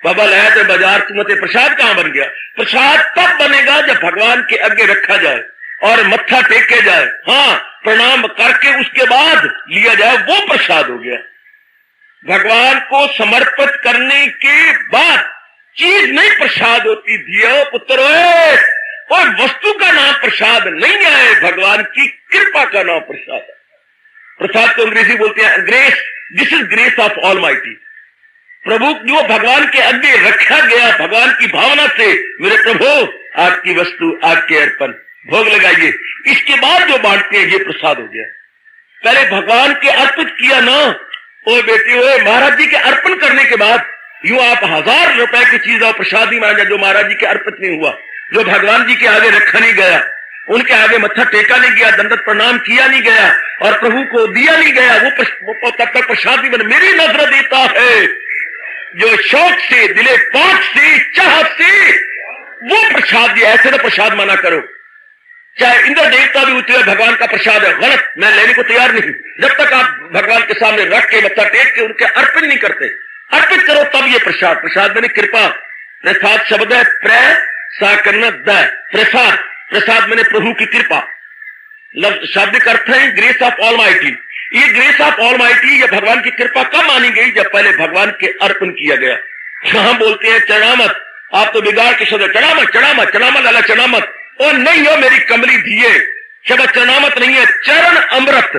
बाबा लाया तो बाजार, तुम्हें प्रसाद कहां बन गया? प्रसाद तब बनेगा जब भगवान के आगे रखा जाए और मत्था टेके जाए, हाँ प्रणाम करके उसके बाद लिया जाए, वो प्रसाद हो गया। भगवान को समर्पित करने के बाद चीज नहीं प्रसाद होती। दियो पुत्र, और वस्तु का नाम प्रसाद नहीं है, भगवान की कृपा का नाम प्रसाद है। प्रसाद को अंग्रेजी बोलते हैं grace. This is grace of almighty. प्रभु जो भगवान के आगे रखा गया, भगवान की भावना से, मेरे प्रभु आपकी वस्तु आपके अर्पण, भोग लगाइए, इसके बाद जो बांटते हैं ये प्रसाद हो गया। पहले भगवान के अर्पित किया ना, ओ बेटी ओए, महाराज जी के अर्पण करने के बाद यूं आप 1000 रुपए की चीज और प्रसाद ही माना, जो महाराज जी के अर्पित नहीं हुआ, जो भगवान जी के आगे रखा नहीं गया, उनके आगे मत्था टेका नहीं गया, दंडवत प्रणाम किया नहीं गया और प्रभु को दिया नहीं गया, वो तब तक प्रसाद ही बन। मेरी नजर देता है जो शौक से, दिले पाक से, चाहत से, वो प्रसाद दिया। ऐसे ना प्रसाद माना करो। चाहे इंद्र देवता भी उतरे, भगवान का प्रसाद है, गलत, मैं लेने को तैयार नहीं। जब तक आप भगवान के सामने रख के मत्था टेक के उनके अर्पित नहीं करते, अर्पित करो तब ये प्रसाद। प्रसाद मैंने कृपा, प्रसाद शब्द है सा करना द, प्रसाद, प्रसाद मैंने प्रभु की कृपा। शाब्दिक अर्थ है ग्रेस ऑफ ऑलमाइटी। ये ग्रेस ऑफ ऑलमाइटी, ये भगवान की कृपा कब मानी गई? जब पहले भगवान के अर्पण किया गया। हम बोलते हैं चढ़ामत, आप तो बिगाड़ के शब्द चढ़ामत चढ़ामत चढ़ामत लाला चढ़ामत, और नहीं हो मेरी कमली दिए, शब्द चढ़ामत नहीं है, चरण अमृत।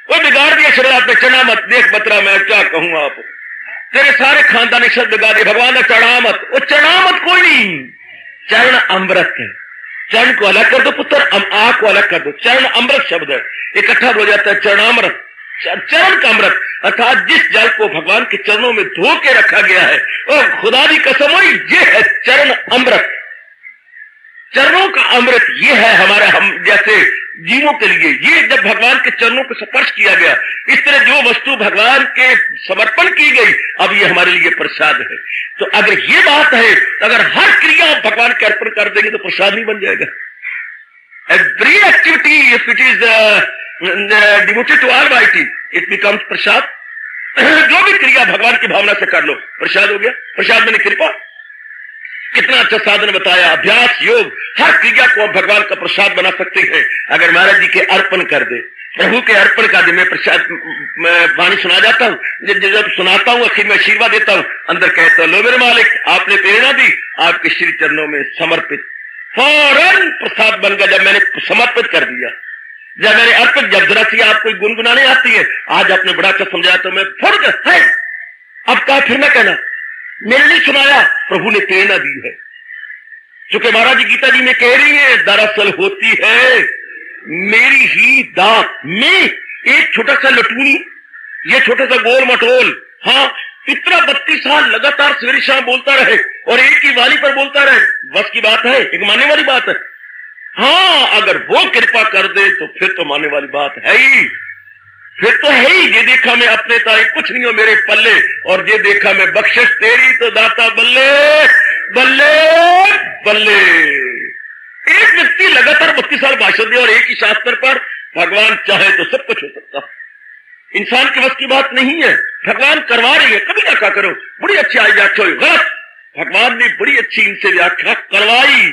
वो बिगाड़ दिया शब्द आपने, चढ़ामत। देख बतरा, मैं क्या कहूं, आप तेरे सारे खानदानी शब्द बिगाड़ दिए। भगवान ने चढ़ामत, वो चढ़ामत कोई नहीं, चरण अमृत है। चरण को अलग कर दो पुत्र, आ को अलग कर दो, चरण अमृत शब्द है, इकट्ठा हो जाता है चरणामृत, चरण का अमृत। अर्थात जिस जल को भगवान के चरणों में धो के रखा गया है, और खुदा की कसम हुई, ये है चरण अमृत। चरणों का अमृत ये है हमारे, हम जैसे जीवों के लिए। ये जब भगवान के चरणों को स्पर्श किया गया, इस तरह जो वस्तु भगवान के समर्पण की गई, अब ये हमारे लिए प्रसाद है। तो अगर ये बात है, अगर हर क्रिया आप भगवान के अर्पण कर देंगे तो प्रसाद नहीं बन जाएगा। Every activity if it is devoted to almighty, it becomes प्रसाद। जो भी क्रिया भगवान की भावना से कर लो, प्रसाद हो गया। प्रसाद मैंने कृपा, कितना अच्छा साधन बताया, अभ्यास योग, हर क्रिया को भगवान का प्रसाद बना सकते हैं अगर महाराज जी के अर्पण कर दे, प्रभु के अर्पण कर दे। मैं प्रसाद वाणी सुना जाता हूँ, जब सुनाता हूँ आखिर में आशीर्वाद देता हूँ, अंदर कहता हूँ लो मेरे मालिक, आपने प्रेरणा दी, आपके श्री चरणों में समर्पित। फौरन प्रसाद बन गया जब मैंने समर्पित कर दिया, जब मैंने अर्पित। जब जरा सी आपको गुनगुनाने आती है, आज आपने बड़ा अच्छा समझाया तो मैं फौरन है, अब क्या फिर मैं कहना, मैंने नहीं सुनाया, प्रभु ने प्रेरणा दी है। चूंकि महाराज जी गीता जी में कह रही है, दरअसल होती है मेरी ही दात में एक छोटा सा लटूनी, ये छोटा सा गोल मटोल, हाँ इतना 32 साल लगातार सवेरे शाम बोलता रहे और एक ही वाली पर बोलता रहे, बस की बात है, एक मानने वाली बात है। हाँ, अगर वो कृपा कर दे तो फिर तो मानने वाली बात है ही। फिर तो है ही, ये देखा मैं अपने ताई कुछ नहीं हो मेरे पल्ले, और ये देखा मैं बख्शिश तेरी तो दाता बल्ले बल्ले बल्ले। एक व्यक्ति लगातार 32 साल भाषण दे और एक ही शास्त्र पर भगवान चाहे तो सब कुछ हो सकता। इंसान के बस की बात नहीं है, भगवान करवा रही है। कभी ना क्या करो, बड़ी अच्छी आई व्याख्या हुई, गलत, भगवान ने बड़ी अच्छी इनसे व्याख्या करवाई।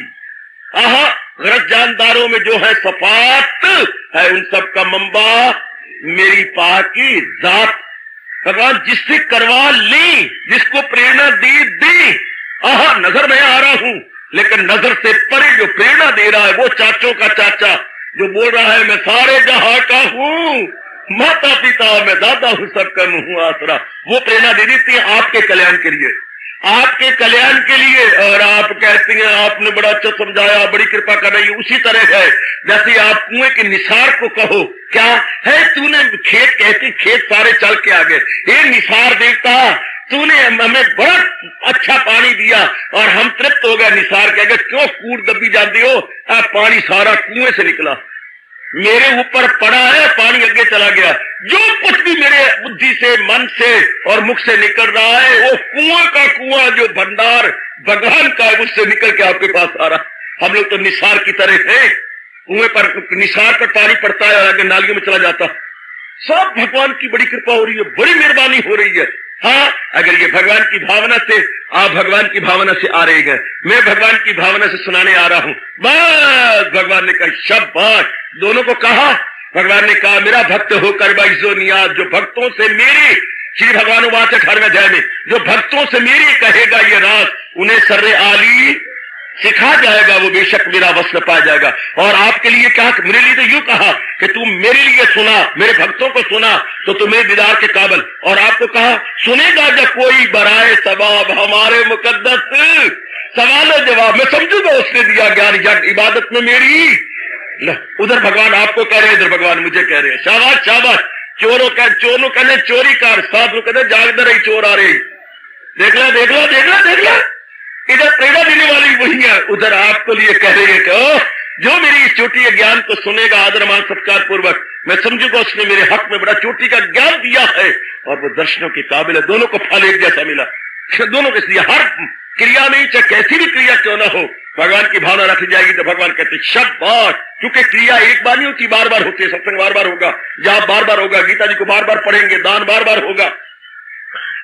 आहा, गलत जानदारों में जो है सफात है, उन सब का मंबा मेरी पाकी जात। भगवान जिससे करवा ली, जिसको प्रेरणा दी। आहा, नजर में आ रहा हूं, लेकिन नजर से परे जो प्रेरणा दे रहा है वो चाचों का चाचा जो बोल रहा है मैं सारे जहां का हूं, माता पिता मैं दादा हूं, सबका हूं आसरा, वो प्रेरणा दे देती है आपके कल्याण के लिए, आपके कल्याण के लिए। और आप कहती हैं आपने बड़ा अच्छा समझाया, बड़ी कृपा कर रही है। उसी तरह है जैसे आप कुएं के निसार को कहो, क्या है तूने खेत कहती खेत सारे चल के आ गए, हे निसार देवता तूने हमें बड़ा अच्छा पानी दिया और हम तृप्त हो गए। निसार के अगर क्यों कूड़ दबी जाती हो, पानी सारा कुएं से निकला, मेरे ऊपर पड़ा है, पानी आगे चला गया। जो कुछ भी मेरे बुद्धि से, मन से और मुख से निकल रहा है वो कुआं का कुआं जो भंडार भगवान का है उससे निकल के आपके पास आ रहा। हम लोग तो निसार की तरह हैं, कुएं पर निसार पर पानी पड़ता है और आगे नालियों में चला जाता। सब भगवान की बड़ी कृपा हो रही है, बड़ी मेहरबानी हो रही है। हाँ, अगर ये भगवान की भावना से, आप भगवान की भावना से आ रहे हैं, मैं भगवान की भावना से सुनाने आ रहा हूं, बस भगवान ने कहा शाबाश, दोनों को कहा। भगवान ने कहा मेरा भक्त होकर बाइजो नियाज, जो भक्तों से मेरी, श्री भगवान वाच 18वें अध्याय में, जो भक्तों से मेरी कहेगा ये राज, उन्हें सर्रे आली सिखा जाएगा, वो बेशक मेरा वस्त्र पा जाएगा। और आपके लिए क्या, मेरे लिए तो यूं कहा कि तुम मेरे लिए सुना, मेरे भक्तों को सुना तो तुम मेरे दीदार के काबिल। और आपको कहा सुनेगा जब कोई बराए सवाब हमारे मुकद्दस, सवाल जवाब मैं समझूंगा उसने दिया ज्ञान जग इबादत में मेरी। उधर भगवान आपको कह रहे हैं, इधर भगवान मुझे कह रहे हैं, शाबाश शाबाश। चोरों कहने चोरी कर, साधु कहते जागदर ही चोर आ रही, देख ला देख ला देख ला देख ला। इधर प्रेरणा देने वाली वही है, उधर आपको लिए कह रहे हैं कि जो मेरी इस चोटी के ज्ञान को सुनेगा आदर मान सत्कार पूर्वक, मैं समझूंगा उसने मेरे हक में बड़ा चोटी का ज्ञान दिया है और वो दर्शनों के काबिल है। दोनों को फल एक जैसा मिला, दोनों के लिए हर क्रिया में, चाहे कैसी भी क्रिया क्यों ना हो, भगवान की भावना रखी जाएगी तो भगवान कहते शाबाश। क्योंकि क्रिया एक बार नहीं होती, बार बार होती है। सत्संग बार बार होगा, जाप बार बार होगा, गीता जी को बार बार पढ़ेंगे, दान बार बार होगा,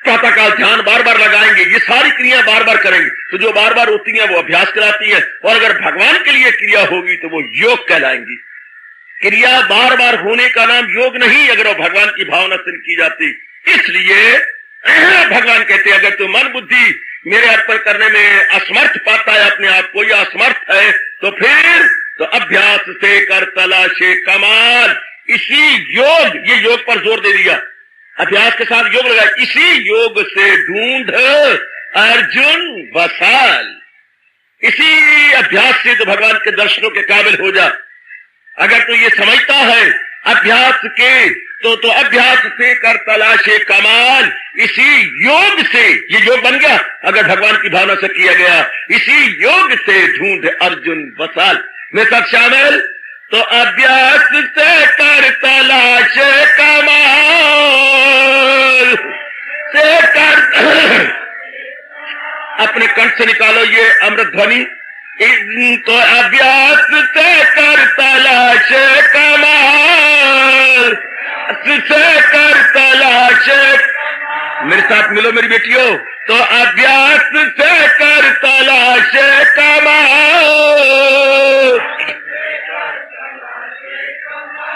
प्रातःकाल ध्यान बार बार लगाएंगे, ये सारी क्रिया बार बार करेंगे। तो जो बार बार होती है वो अभ्यास कहलाती है, और अगर भगवान के लिए क्रिया होगी तो वो योग कहलाएंगी। क्रिया बार बार होने का नाम योग नहीं, अगर वो भगवान की भावना से की जाती। इसलिए भगवान कहते हैं अगर तू मन बुद्धि मेरे अर्पण करने में असमर्थ पाता है अपने आप को, या असमर्थ है, तो फिर तो अभ्यास से कर तलाशे कमाल। इसी योग, ये योग पर जोर दे दिया, अभ्यास के साथ योग लगाया, इसी योग से ढूंढ अर्जुन वसाल। इसी अभ्यास से तो भगवान के दर्शनों के काबिल हो जा। अगर तू ये समझता है अभ्यास के, तो अभ्यास से कर तलाशे कमाल। इसी योग से, ये योग बन गया अगर भगवान की भावना से किया गया, इसी योग से ढूंढ अर्जुन वसाल में सब शामिल। तो अभ्यास से कर तलाश कमाल से कर, अपने कंठ से निकालो ये अमृत ध्वनि। तो अभ्यास से कर तलाश कमाल, से कर तलाश, मेरे साथ मिलो मेरी बेटियों। तो अभ्यास से कर तलाश कमाल,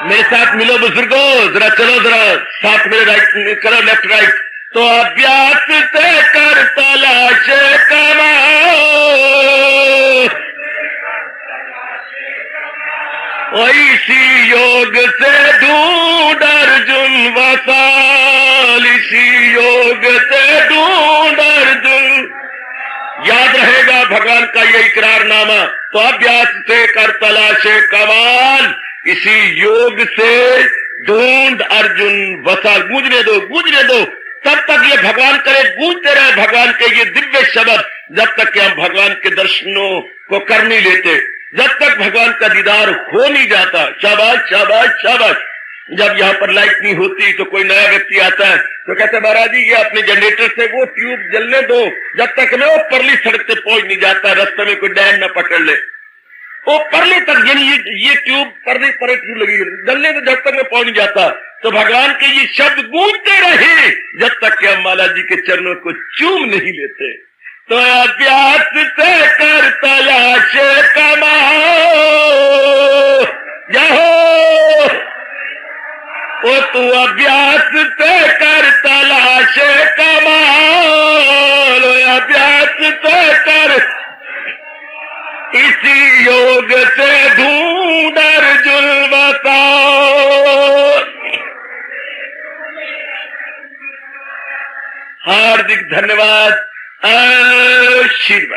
मेरे साथ मिलो बुजुर्गों, जरा चलो, जरा साथ मेरे राइट करो, लेफ्ट राइट। तो अभ्यास से कर तलाश कमाल, इसी योग से ढूंढ अर्जुन वसाल, इसी योग से ढूंढ अर्जुन। याद रहेगा भगवान का ये इकरारनामा। तो अभ्यास से कर तलाशे कमाल, इसी योग से ढूंढ अर्जुन वसाल। गूंजने दो, गूंजने दो, तब तक ये भगवान करे, गूंजते रहे भगवान के ये दिव्य शब्द, जब तक कि हम भगवान के दर्शनों को कर नहीं लेते, जब तक भगवान का दीदार हो नहीं जाता। शाबाश शाबाश शाबाश। जब यहाँ पर लाइट नहीं होती तो कोई नया व्यक्ति आता है तो कहते महाराज जी ये अपने जनरेटर से वो ट्यूब जलने दो जब तक मैं वो परली सड़क से पहुंच नहीं जाता, रास्ते में कोई डैम न पकड़ ले। वो परले तक यानी ये ट्यूब परले पर ट्यूब लगी जलने तो जब तक मैं पहुंच नहीं जाता। तो भगवान के ये शब्द गूंजते रहे जब तक कि हम माला जी के चरणों को चूम नहीं लेते। तो अभ्यास से कर तलाश कमाओ जहो, ओ तू अभ्यास से कर तलाश कमाओ, अभ्यास से कर इसी योग से ढूंढ अर्जुन बताओ। हार्दिक धन्यवाद, आशीर्वाद।